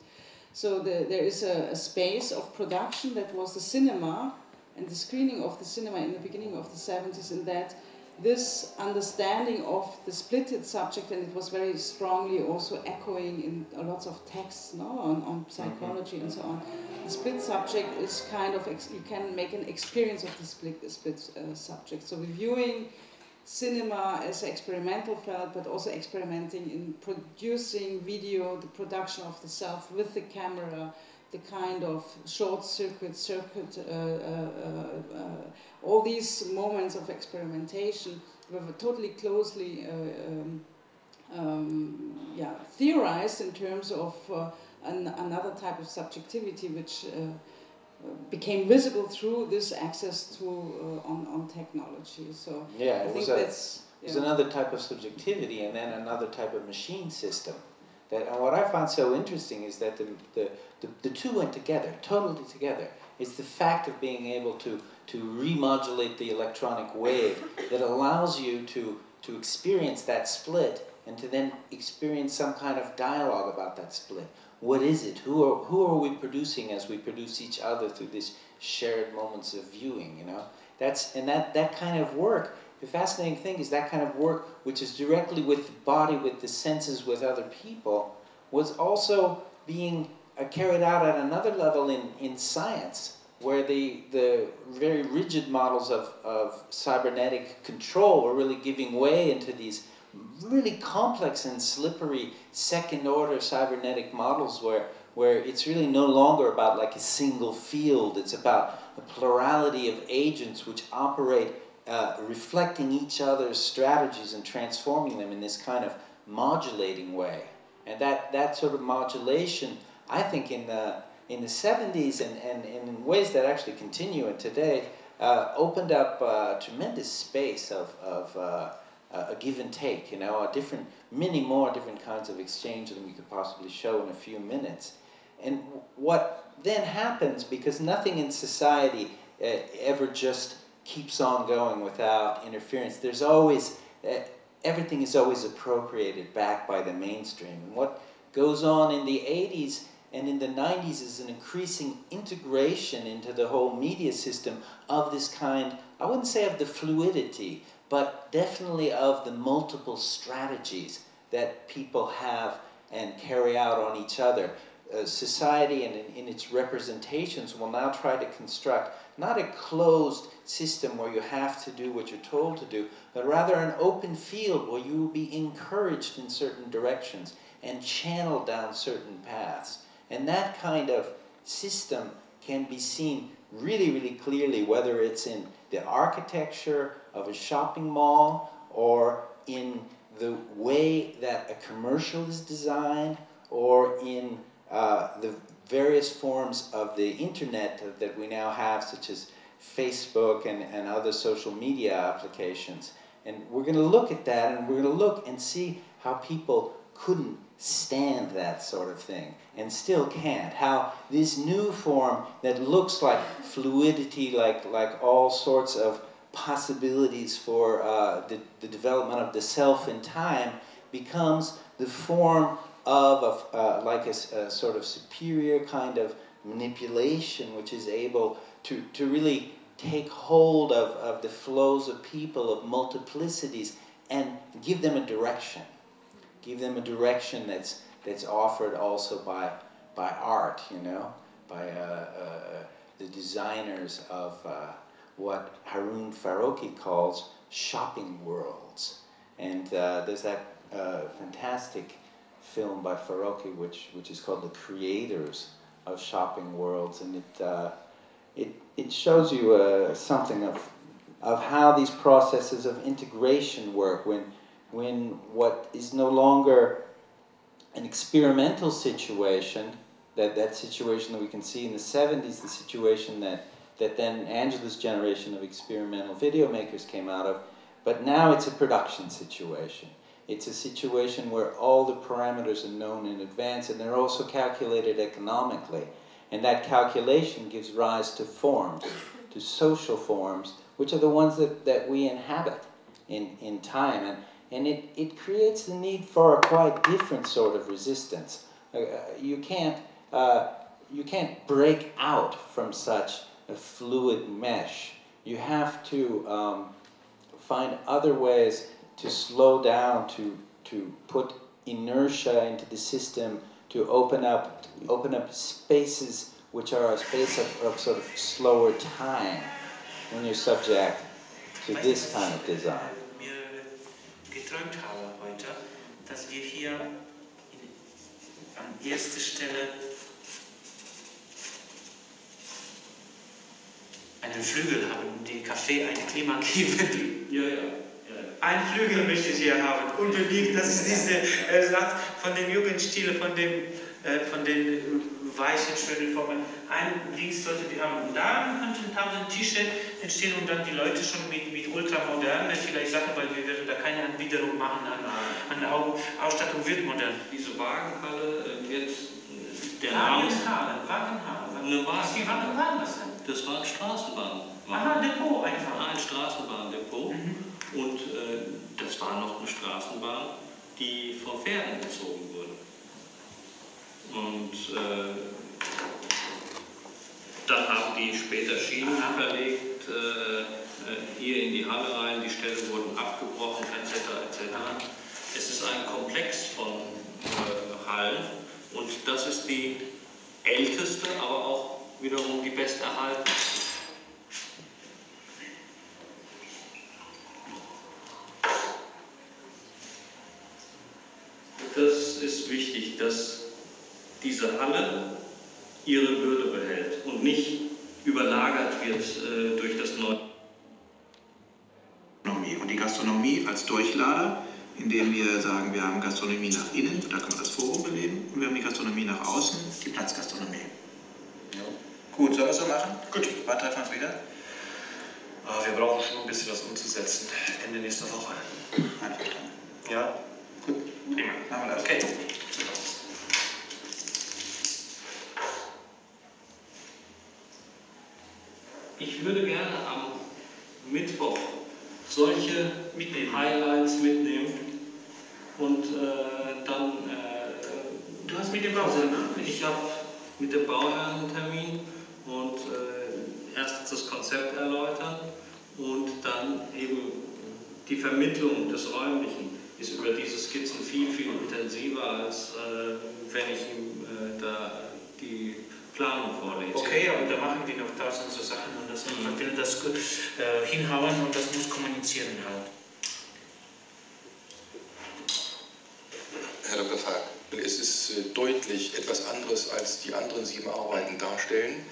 So there is a space of production that was the cinema and the screening of the cinema in the beginning of the 70s, and that this understanding of the splitted subject, and it was very strongly also echoing in lots of texts on psychology and so on. The split subject is kind of, you can make an experience of the split subject. So viewing cinema as experimental felt, but also experimenting in producing video, the production of the self with the camera, the kind of short circuit, all these moments of experimentation were totally closely theorized in terms of another type of subjectivity which became visible through this access to on technology. So yeah, I think that's it was another type of subjectivity and then another type of machine system. And what I found so interesting is that the two went together, totally together. It's the fact of being able to remodulate the electronic wave that allows you to experience that split and to then experience some kind of dialogue about that split. What is it? Who are we producing as we produce each other through these shared moments of viewing, you know? That kind of work, the fascinating thing is that kind of work, which is directly with the body, with the senses, with other people, was also being carried out at another level in science, where the very rigid models of cybernetic control were really giving way into these really complex and slippery second-order cybernetic models where it's really no longer about like a single field. It's about a plurality of agents which operate reflecting each other's strategies and transforming them in this kind of modulating way. And that sort of modulation, I think in the 70s and in ways that actually continue today, opened up a tremendous space of a give and take, you know, many more different kinds of exchange than we could possibly show in a few minutes. And what then happens, because nothing in society ever just keeps on going without interference, there's always, everything is always appropriated back by the mainstream. And what goes on in the 80s and in the 90s is an increasing integration into the whole media system of this kind, I wouldn't say of the fluidity, but definitely of the multiple strategies that people have and carry out on each other. Society and in its representations will now try to construct not a closed system where you have to do what you're told to do, but rather an open field where you will be encouraged in certain directions and channeled down certain paths. And that kind of system can be seen really, really clearly, whether it's in the architecture of a shopping mall or in the way that a commercial is designed or in the various forms of the internet that we now have, such as Facebook and other social media applications. And we're going to look at that, and we're going to look and see how people couldn't stand that sort of thing and still can't. How this new form that looks like fluidity, like all sorts of possibilities for the development of the self in time, becomes the form of like a sort of superior kind of manipulation, which is able to really take hold of the flows of people, of multiplicities, and give them a direction. Give them a direction that's offered also by art, you know, by the designers of what Harun Farokhi calls shopping worlds. And there's that fantastic film by Farokhi which is called The Creators of Shopping Worlds, and it shows you something of how these processes of integration work when what is no longer an experimental situation, that situation that we can see in the 70s, the situation that then Angela's generation of experimental video makers came out of, but now it's a production situation. It's a situation where all the parameters are known in advance, and they're also calculated economically. And that calculation gives rise to forms, to social forms, which are the ones that we inhabit in time. And it creates the need for a quite different sort of resistance. You can't break out from such a fluid mesh. You have to find other ways to slow down, to put inertia into the system, to open up spaces which are a space of sort of slower time when you're subject to this kind of design. Geträumt habe heute, dass wir hier an erster Stelle einen Flügel haben, die Café ein Klima geben. Ja. Ein Flügel möchte ich hier haben, unbedingt. Das ist diese Satz von dem Jugendstil, von den weichen, schönen Formen. Links sollte die haben. Und da könnten 1000 Tische entstehen und dann die Leute schon mit ultramodernen vielleicht Sachen, weil wir werden da keine Anbiederung machen an Ausstattung wird modern. Diese Wagenhalle wird der Wagenhalle. Eine Wagenhalle. Wie waren das denn? Das war ein Straßenbahn. Aha, Depot einfach. Ein Straßenbahndepot. Und das war noch eine Straßenbahn, die von Pferden gezogen wurde. Und dann haben die später Schienen verlegt, hier in die Halle rein, die Ställe wurden abgebrochen, etc. Es ist ein Komplex von Hallen und das ist die älteste, aber auch wiederum die besterhaltene. Das ist wichtig, dass diese Halle ihre Würde behält und nicht überlagert wird durch das neue. Und die Gastronomie als Durchlader, indem wir sagen, wir haben Gastronomie nach innen, da kann man das Forum beleben, und wir haben die Gastronomie nach außen, die Platzgastronomie. Ja. Gut, sollen wir es so machen? Gut. Wann treffen wir uns wieder? Wir brauchen schon ein bisschen was umzusetzen. Ende nächster Woche. Einverstanden. Ja? Gut. Prima. Machen wir das. Okay. Ich würde gerne am Mittwoch solche Highlights mitnehmen und dann... du hast mit dem Bauherrn? Ich habe mit dem Bauherrn einen Termin und erstens das Konzept erläutern und dann eben die Vermittlung des Räumlichen ist über diese Skizzen viel, viel intensiver, als wenn ich ihm da die Planung vorlese. Okay, aber da machen die noch tausend so Sachen und das, man will das hinhauen und das muss kommunizieren halt. Herr Dr. Falk, es ist deutlich etwas anderes, als die anderen 7 Arbeiten darstellen.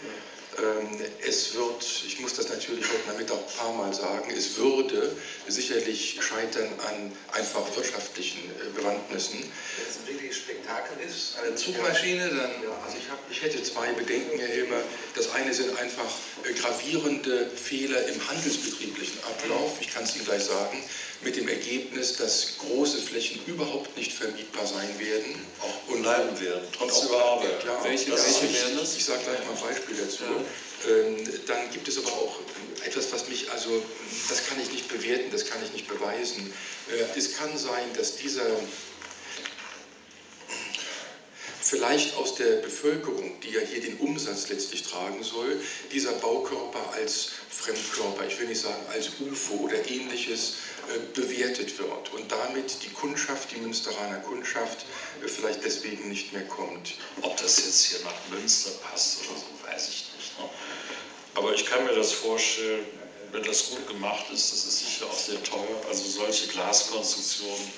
Es wird, ich muss das natürlich heute Nachmittag ein paar Mal sagen, es würde sicherlich scheitern an einfach wirtschaftlichen Bewandtnissen. Wenn es ein wirkliches Spektakel ist, Eine Zugmaschine, dann, also ich hätte 2 Bedenken, Herr Hilmer. Das eine sind einfach gravierende Fehler im handelsbetrieblichen Ablauf, ich kann es Ihnen gleich sagen, mit dem Ergebnis, dass große Flächen überhaupt nicht vermietbar sein werden. Und bleiben werden. Und auch bleiben werden. Ja, welche werden das? Ich sage gleich mal ein Beispiel dazu. Ja. Dann gibt es aber auch etwas, was mich, also das kann ich nicht bewerten, das kann ich nicht beweisen. Es kann sein, dass dieser vielleicht aus der Bevölkerung, die ja hier den Umsatz letztlich tragen soll, dieser Baukörper als Fremdkörper, ich will nicht sagen als UFO oder ähnliches, bewertet wird und damit die Kundschaft, die Münsteraner Kundschaft, vielleicht deswegen nicht mehr kommt. Ob das jetzt hier nach Münster passt oder so, weiß ich nicht. Ne? Aber ich kann mir das vorstellen, wenn das gut gemacht ist, das ist sicher auch sehr teuer. Also solche Glaskonstruktionen,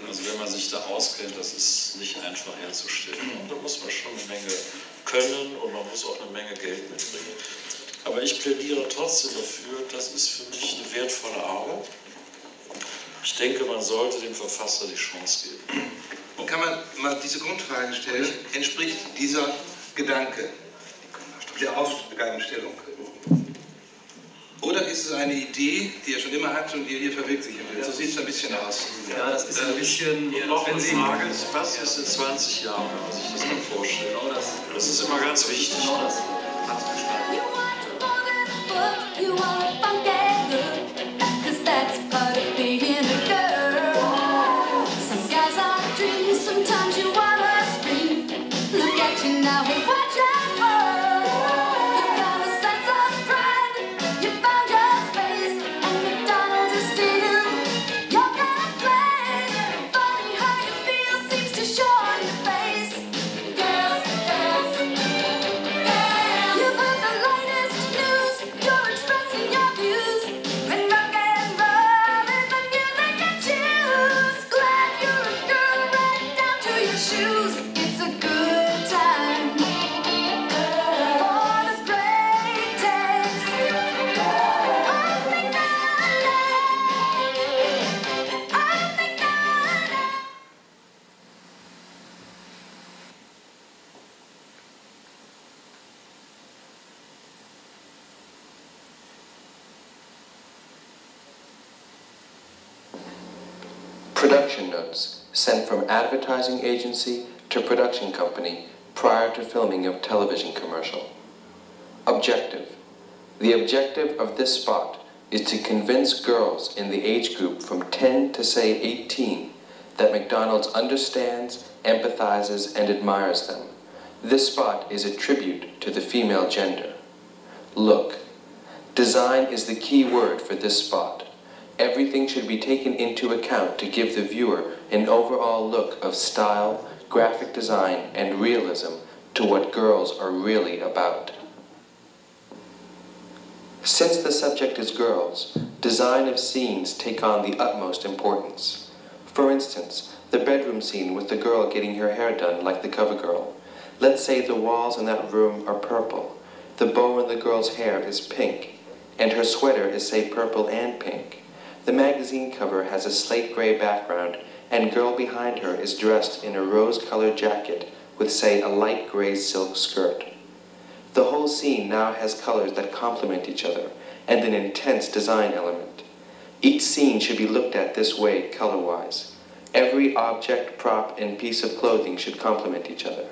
also wenn man sich da auskennt, das ist nicht einfach herzustellen. Und da muss man schon eine Menge können und man muss auch eine Menge Geld mitbringen. Aber ich plädiere trotzdem dafür, das ist für mich eine wertvolle Arbeit. Ich denke, man sollte dem Verfasser die Chance geben. Und kann man mal diese Grundfrage stellen, entspricht dieser Gedanke der Aufgabenstellung? Oder ist es eine Idee, die er schon immer hat und die er hier verwirklichen will? So sieht es ein bisschen aus. Ja, das ist ein bisschen noch eine Frage. Was ist in 20 Jahren, wenn man sich das mal vorstellt? Das ist immer ganz wichtig. You are a funky look, 'cause that's part of being a girl. Some guys are dreams, sometimes you wanna scream. Look at you now, hey, watch out, you've got a sense of pride, you found your space, and McDonald's is still your kind of place. Funny how you feel seems to show on your face. Girls, girls, girls, you've heard the latest news, you're expressing your views. Production notes sent from advertising agency to production company prior to filming of television commercial. Objective. The objective of this spot is to convince girls in the age group from 10 to say 18 that McDonald's understands, empathizes, and admires them. This spot is a tribute to the female gender. Look. Design is the key word for this spot. Everything should be taken into account to give the viewer an overall look of style, graphic design, and realism to what girls are really about. Since the subject is girls, design of scenes take on the utmost importance. For instance, the bedroom scene with the girl getting her hair done like the cover girl. Let's say the walls in that room are purple, the bow in the girl's hair is pink, and her sweater is, say, purple and pink. The magazine cover has a slate gray background, and girl behind her is dressed in a rose-colored jacket with, say, a light gray silk skirt. The whole scene now has colors that complement each other, and an intense design element. Each scene should be looked at this way, color-wise. Every object, prop, and piece of clothing should complement each other.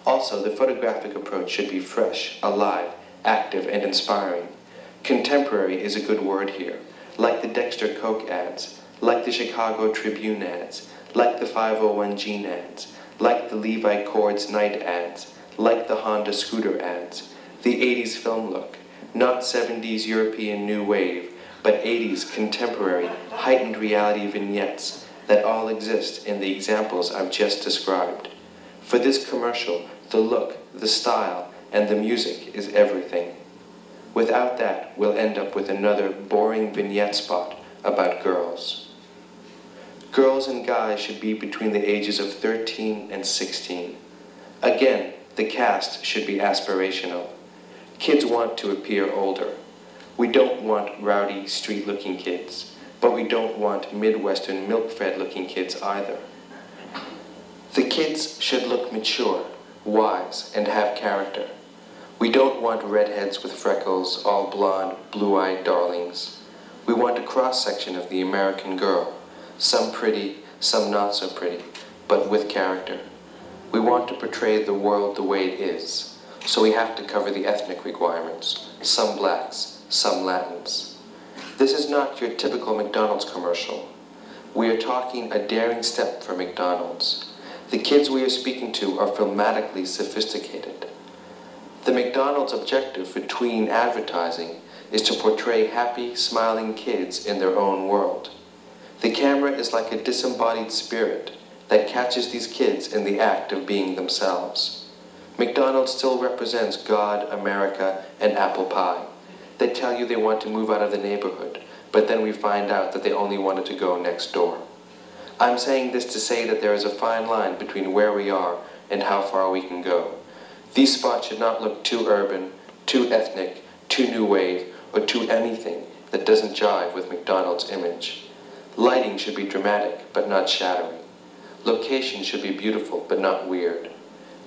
Also, the photographic approach should be fresh, alive, active, and inspiring. Contemporary is a good word here, like the Dexter Coke ads, like the Chicago Tribune ads, like the 501G ads, like the Levi Cords Night ads, like the Honda scooter ads, the 80s film look, not 70s European New Wave, but 80s contemporary, heightened reality vignettes that all exist in the examples I've just described. For this commercial, the look, the style, and the music is everything. Without that, we'll end up with another boring vignette spot about girls. Girls and guys should be between the ages of 13 and 16. Again, the cast should be aspirational. Kids want to appear older. We don't want rowdy, street-looking kids, but we don't want Midwestern milk-fed-looking kids either. The kids should look mature, wise, and have character. We don't want redheads with freckles, all blonde, blue-eyed darlings. We want a cross-section of the American girl, some pretty, some not so pretty, but with character. We want to portray the world the way it is, so we have to cover the ethnic requirements, some blacks, some Latins. This is not your typical McDonald's commercial. We are talking a daring step for McDonald's. The kids we are speaking to are filmatically sophisticated. The McDonald's objective for tween advertising is to portray happy, smiling kids in their own world. The camera is like a disembodied spirit that catches these kids in the act of being themselves. McDonald's still represents God, America, and apple pie. They tell you they want to move out of the neighborhood, but then we find out that they only wanted to go next door. I'm saying this to say that there is a fine line between where we are and how far we can go. These spots should not look too urban, too ethnic, too new wave, or too anything that doesn't jive with McDonald's image. Lighting should be dramatic, but not shattering. Location should be beautiful, but not weird.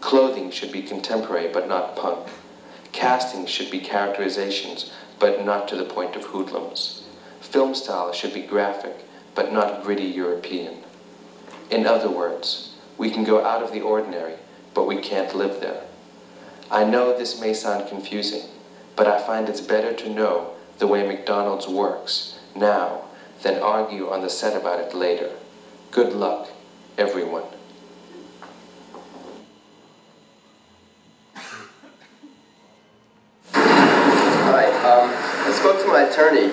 Clothing should be contemporary, but not punk. Casting should be characterizations, but not to the point of hoodlums. Film style should be graphic, but not gritty European. In other words, we can go out of the ordinary, but we can't live there. I know this may sound confusing, but I find it's better to know the way McDonald's works now than argue on the set about it later. Good luck, everyone. Hi, I spoke to my attorney,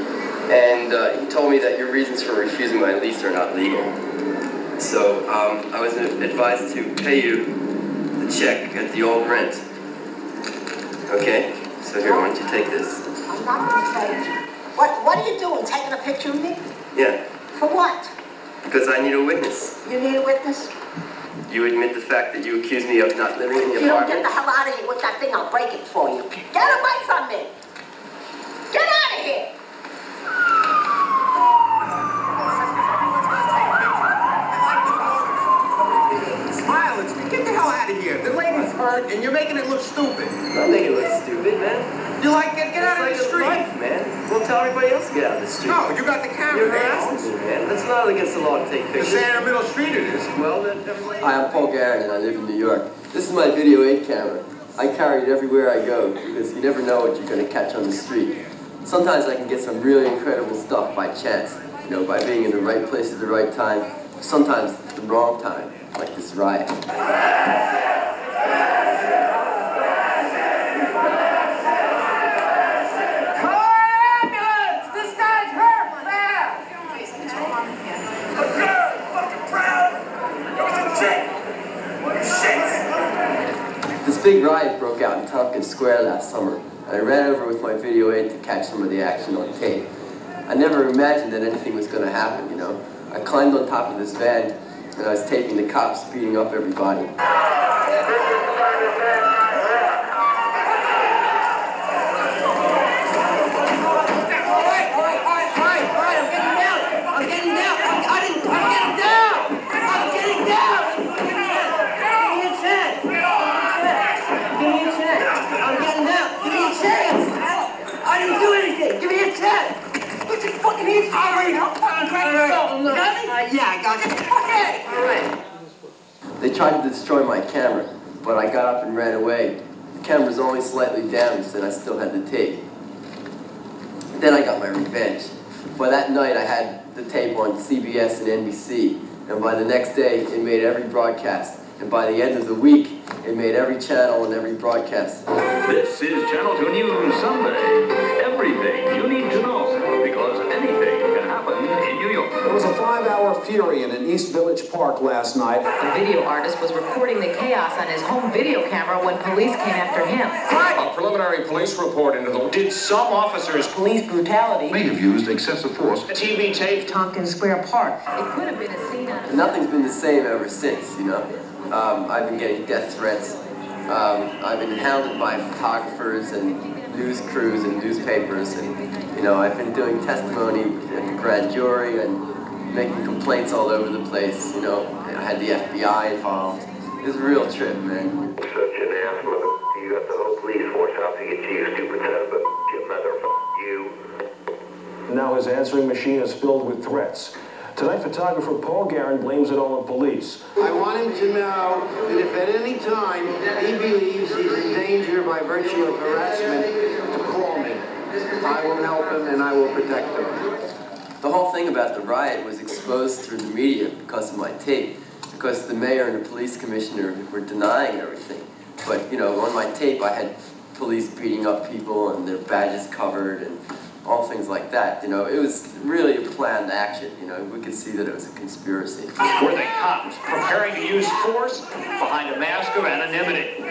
and he told me that your reasons for refusing my lease are not legal. So I was advised to pay you the check at the old rent. Okay? So here, why don't you take this? I'm not going to take it. What are you doing? Taking a picture of me? Yeah, For what? because I need a witness. You need a witness? You admit the fact that you accuse me of not living in If the you don't get apartment? the hell out of here with that thing, I'll break it for you. Get away from me! Get out of here! Silence! Get the hell out of here! The lady's hurt, and you're making it look stupid. I'm making it look stupid, man. You like it? Get out of the street. Life, man. Well, tell everybody else to get out of the street. No, you got the camera. You're harassing me, man. That's not against the law to take pictures. You're saying in the middle street it is. Well, then everybody... Hi, I'm Paul Garrett, and I live in New York. This is my Video 8 camera. I carry it everywhere I go, because you never know what you're going to catch on the street. Sometimes I can get some really incredible stuff by chance, you know, by being in the right place at the right time, sometimes the wrong time, like this riot. This big riot broke out in Tompkins Square last summer, and I ran over with my Video 8 to catch some of the action on tape. I never imagined that anything was going to happen, you know. I climbed on top of this van, and I was taping the cops beating up everybody. Yeah, I got it. Okay. All right. They tried to destroy my camera, but I got up and ran away. The camera's only slightly damaged, and I still had the tape. Then I got my revenge. By that night, I had the tape on CBS and NBC, and by the next day, it made every broadcast. And by the end of the week, it made every channel and every broadcast. This is Channel 2 News Sunday. Everything you need to know, because anything can happen in New York. There was a 5-hour fury in an East Village park last night. The video artist was recording the chaos on his home video camera when police came after him. A preliminary police report into the... Did some officers... Police brutality. May have used excessive force. TV tape. Tompkins Square Park. It could have been a scene out of... Nothing's been the same ever since, you know. I've been getting death threats. I've been hounded by photographers and news crews and newspapers, and you know, I've been doing testimony at the grand jury and making complaints all over the place. You know, I had the FBI involved. It was a real trip, man. Such an ass, mother. You got the whole police force out to get you, stupid son of a you. Now his answering machine is filled with threats. Tonight, photographer Paul Garrett blames it all on police. I want him to know that if at any time he believes he's in danger by virtue of harassment, to call me. I will help him and I will protect him. The whole thing about the riot was exposed through the media because of my tape, because the mayor and the police commissioner were denying everything. But, you know, on my tape I had police beating up people and their badges covered and all things like that, you know. It was really a planned action, you know. We could see that it was a conspiracy. Were they cops preparing to use force behind a mask of anonymity?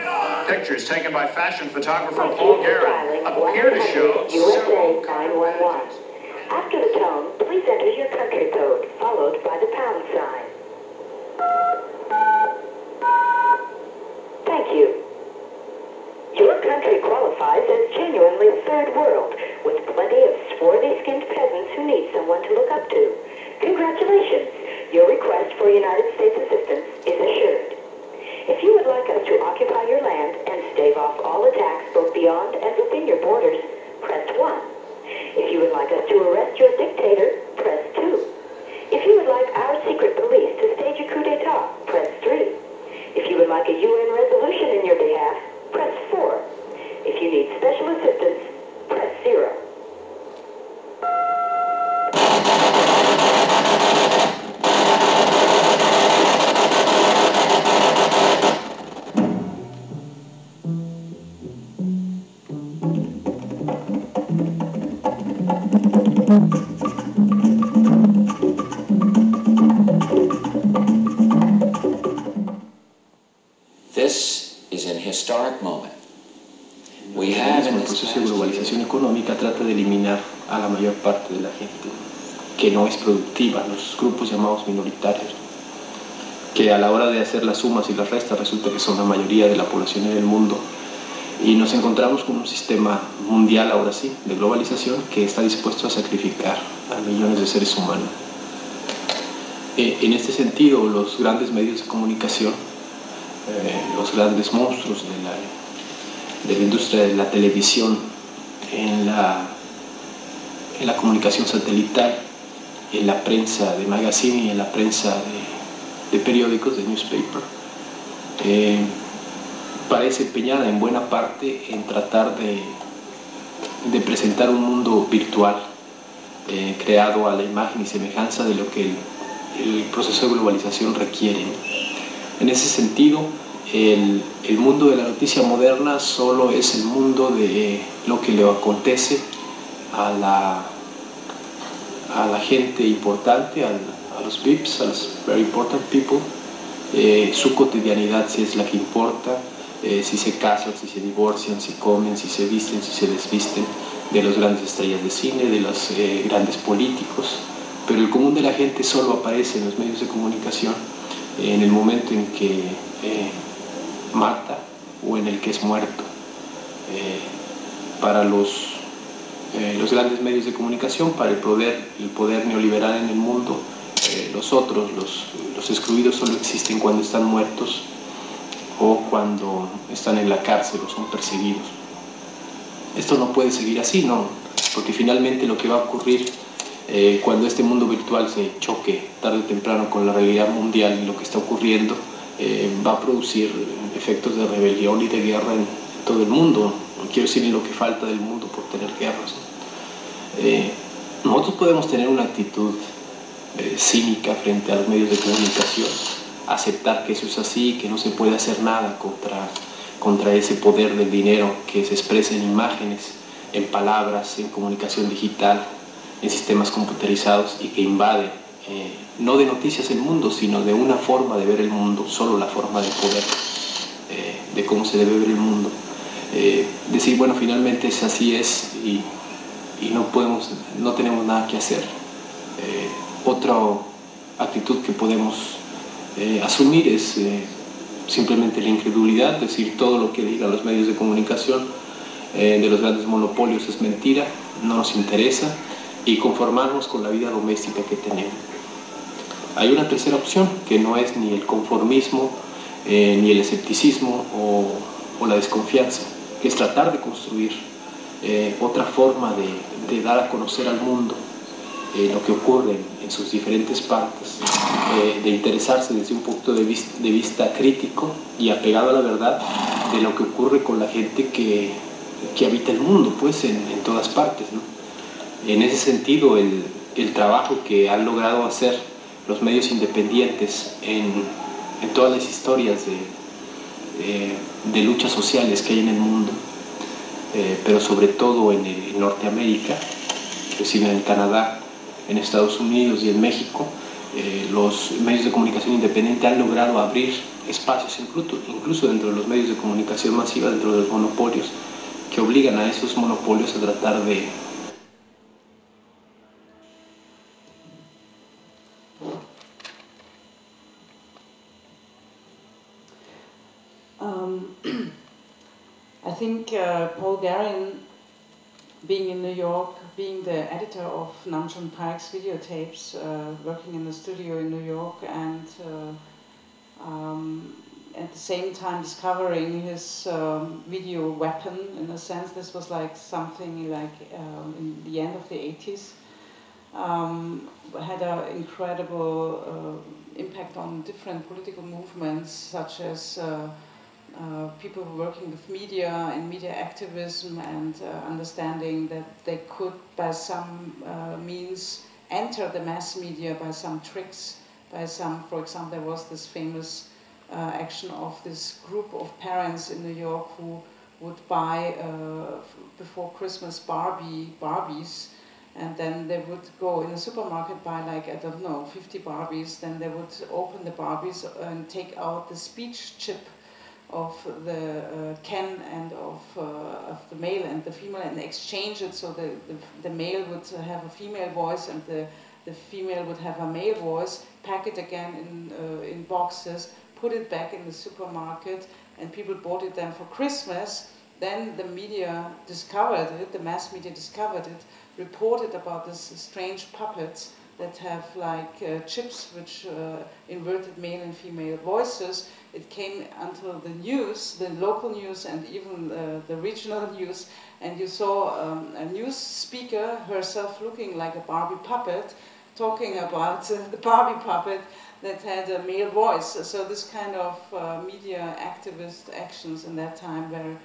Pictures taken by fashion photographer Paul Garrett appear to show USA 911. After the tone, please enter your country code, followed by the pound sign. Thank you. Your country qualifies as genuinely third world, with plenty of swarthy-skinned peasants who need someone to look up to. Congratulations! Your request for United States assistance is assured. If you would like us to occupy your land and stave off all attacks both beyond and within your borders, press 1. If you would like us to arrest your dictator, press 2. If you would like our secret police to stage a coup d'etat, press 3. If you would like a UN resolution in your behalf, press 4. If you need special assistance, press 0. This is an historic moment. We have El proceso de globalización económica trata de eliminar a la mayor parte de la gente que no es productiva, los grupos llamados minoritarios, que a la hora de hacer las sumas y las restas resulta que son la mayoría de la población en el mundo. Y nos encontramos con un sistema mundial, ahora sí, de globalización que está dispuesto a sacrificar a millones de seres humanos. En este sentido, los grandes medios de comunicación, los grandes monstruos de la industria de la televisión, en la comunicación satelital, en la prensa de magazine y en la prensa de periódicos, de newspaper. Parece empeñada en buena parte en tratar de presentar un mundo virtual creado a la imagen y semejanza de lo que el proceso de globalización requiere. En ese sentido, el mundo de la noticia moderna solo es el mundo de lo que le acontece a la gente importante, a los VIPs, a los very important people, su cotidianidad si es la que importa, si se casan, si se divorcian, si comen, si se visten, si se desvisten, de las grandes estrellas de cine, de los grandes políticos, pero el común de la gente solo aparece en los medios de comunicación en el momento en que mata o en el que es muerto. Para los grandes medios de comunicación, para el poder neoliberal en el mundo, los otros, los excluidos solo existen cuando están muertos o cuando están en la cárcel o son perseguidos. Esto no puede seguir así, ¿no? Porque finalmente lo que va a ocurrir cuando este mundo virtual se choque tarde o temprano con la realidad mundial y lo que está ocurriendo, va a producir efectos de rebelión y de guerra en todo el mundo. No quiero decir en lo que falta del mundo por tener guerras, ¿no? Nosotros podemos tener una actitud cínica frente a los medios de comunicación, aceptar que eso es así, que no se puede hacer nada contra ese poder del dinero que se expresa en imágenes, en palabras, en comunicación digital, en sistemas computerizados y que invade no de noticias el mundo, sino de una forma de ver el mundo, solo la forma de poder, de cómo se debe ver el mundo. Decir, bueno, finalmente es así es y no tenemos nada que hacer. Otra actitud que podemos asumir es simplemente la incredulidad, decir todo lo que digan los medios de comunicación de los grandes monopolios es mentira, no nos interesa, y conformarnos con la vida doméstica que tenemos. Hay una tercera opción que no es ni el conformismo ni el escepticismo o la desconfianza, que es tratar de construir otra forma de dar a conocer al mundo lo que ocurre en sus diferentes partes, de interesarse desde un punto de vista crítico y apegado a la verdad de lo que ocurre con la gente que habita el mundo, pues en todas partes, ¿no? En ese sentido, el trabajo que han logrado hacer los medios independientes en todas las historias de luchas sociales que hay en el mundo, pero sobre todo en Norteamérica, es decir, en Canadá, en Estados Unidos y en México, los medios de comunicación independientes han logrado abrir espacios, incluso dentro de los medios de comunicación masiva, dentro de los monopolios, que obligan a esos monopolios a tratar de I think Paul Garin, being in New York, being the editor of Namjoon Paik's videotapes, working in the studio in New York, and at the same time discovering his video weapon, in a sense, this was like something like in the end of the 80s, had an incredible impact on different political movements, such as people working with media and media activism, and understanding that they could by some means enter the mass media by some tricks, by some, for example, there was this famous action of this group of parents in New York who would buy before Christmas Barbies, and then they would go in the supermarket, buy like, I don't know, 50 Barbies, then they would open the Barbies and take out the speech chip of the Ken and of the male and the female, and exchange it, so the male would have a female voice and the female would have a male voice, pack it again in boxes, put it back in the supermarket, and people bought it then for Christmas. Then the media discovered it, the mass media discovered it, reported about this strange puppets that have like chips which inverted male and female voices. It came until the news, the local news and even the regional news, and you saw a news speaker herself looking like a Barbie puppet, talking about the Barbie puppet that had a male voice. So this kind of media activist actions in that time were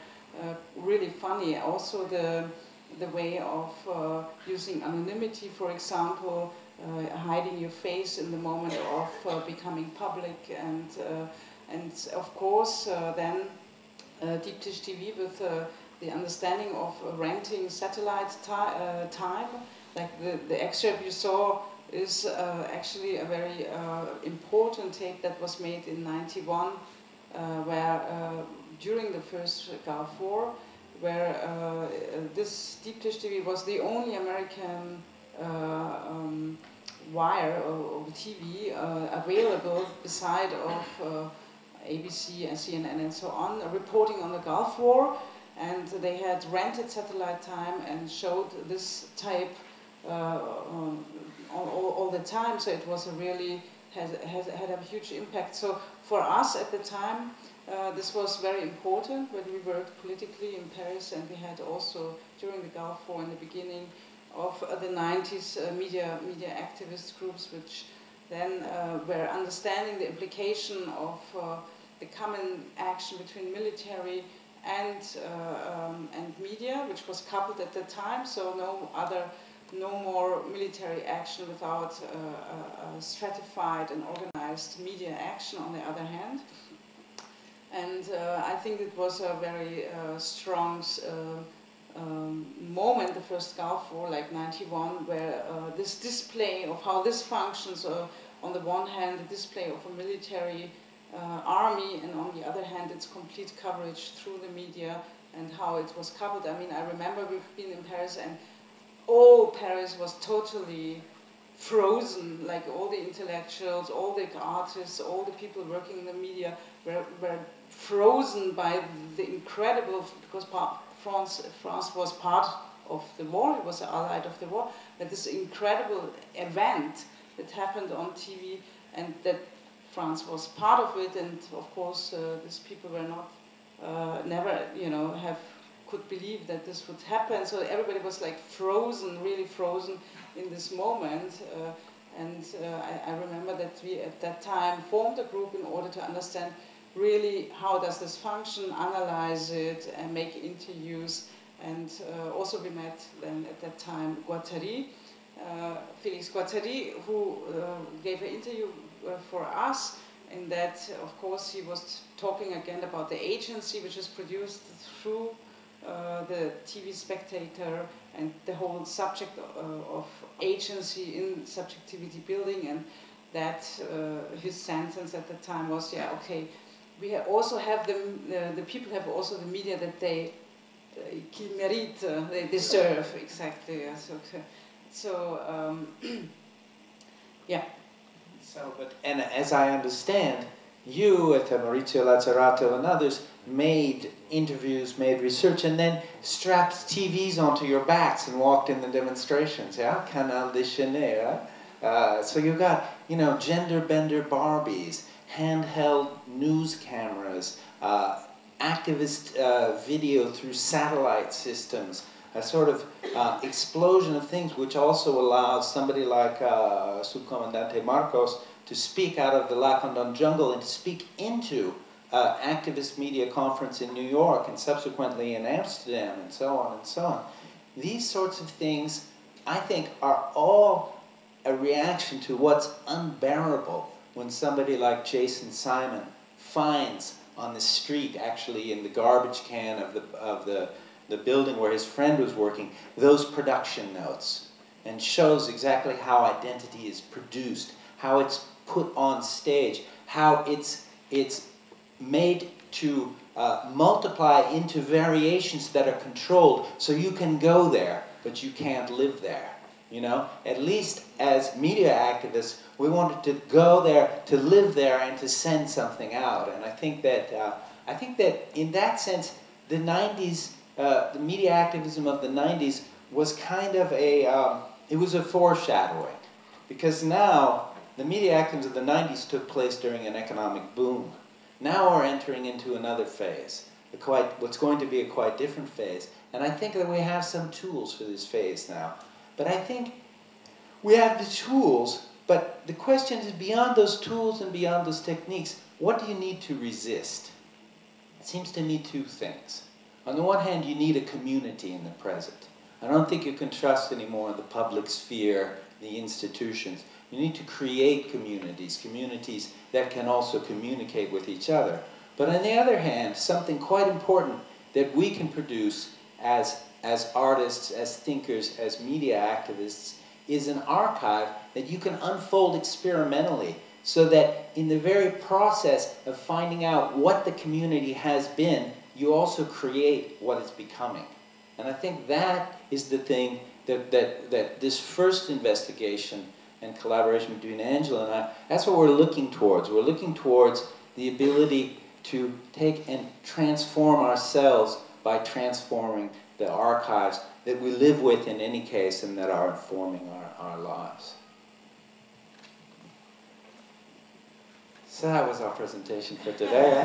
really funny. Also the way of using anonymity, for example, hiding your face in the moment of becoming public, and of course then Deep Dish TV with the understanding of renting satellite time. Like the excerpt you saw is actually a very important tape that was made in '91, where during the first Gulf War, where this Deep Dish TV was the only American wire or TV available beside of ABC and CNN and so on, reporting on the Gulf War, and they had rented satellite time and showed this tape all the time, so it was a really had a huge impact. So for us at the time, this was very important when we worked politically in Paris, and we had also during the Gulf War in the beginning of the 90s media activist groups, which then were understanding the implication of the common action between military and media, which was coupled at the time. So no more military action without stratified and organized media action on the other hand. And I think it was a very strong moment, the first Gulf War, like '91, where this display of how this functions, on the one hand, the display of a military army, and on the other hand, its complete coverage through the media and how it was coupled. I mean, I remember we've been in Paris, and all Paris was totally frozen, like all the intellectuals, all the artists, all the people working in the media were frozen by the incredible, because France was part of the war, it was an allied of the war, but this incredible event that happened on TV, and that France was part of it, and of course these people were not, never, could believe that this would happen. So everybody was like frozen, really frozen in this moment. And I remember that we at that time formed a group in order to understand really how does this function, analyze it, and make interviews. And also we met then at that time Guattari, Felix Guattari, who gave an interview for us. In that, of course, he was talking again about the agency which is produced through the TV spectator and the whole subject of agency in subjectivity building, and that his sentence at the time was, yeah, okay, we also have the people have also the media that they qu'ils méritent, they deserve, exactly. Yes, okay. So yeah. So, and as I understand, you at Maurizio Lazzarato and others made interviews, made research, and then strapped TVs onto your backs and walked in the demonstrations, yeah? Canal déchaîné, right? So you got, gender bender Barbies, handheld news cameras, activist video through satellite systems, a sort of explosion of things, which also allows somebody like Subcomandante Marcos to speak out of the Lacandon jungle and to speak into activist media conference in New York and subsequently in Amsterdam and so on and so on. These sorts of things, I think, are all a reaction to what's unbearable when somebody like Jason Simon finds on the street, actually in the garbage can of the building where his friend was working, those production notes, and shows exactly how identity is produced, how it's put on stage, how it's made to multiply into variations that are controlled, so you can go there, but you can't live there. At least as media activists, we wanted to go there, to live there, and to send something out. And I think that in that sense, the 90s, the media activism of the 90s was kind of it was a foreshadowing. Because now, the media activism of the 90s took place during an economic boom. Now we're entering into another phase, what's going to be a quite different phase. And I think that we have some tools for this phase now. But I think we have the tools, but the question is, beyond those tools and beyond those techniques, what do you need to resist? It seems to me two things. On the one hand, you need a community in the present. I don't think you can trust anymore in the public sphere, the institutions. You need to create communities, communities that can also communicate with each other. But on the other hand, something quite important that we can produce as artists, as thinkers, as media activists, is an archive that you can unfold experimentally, so that in the very process of finding out what the community has been, you also create what it's becoming. And I think that is the thing that this first investigation and collaboration between Angela and I, that's what we're looking towards. We're looking towards the ability to take and transform ourselves by transforming the archives that we live with in any case and that are informing our lives. So that was our presentation for today.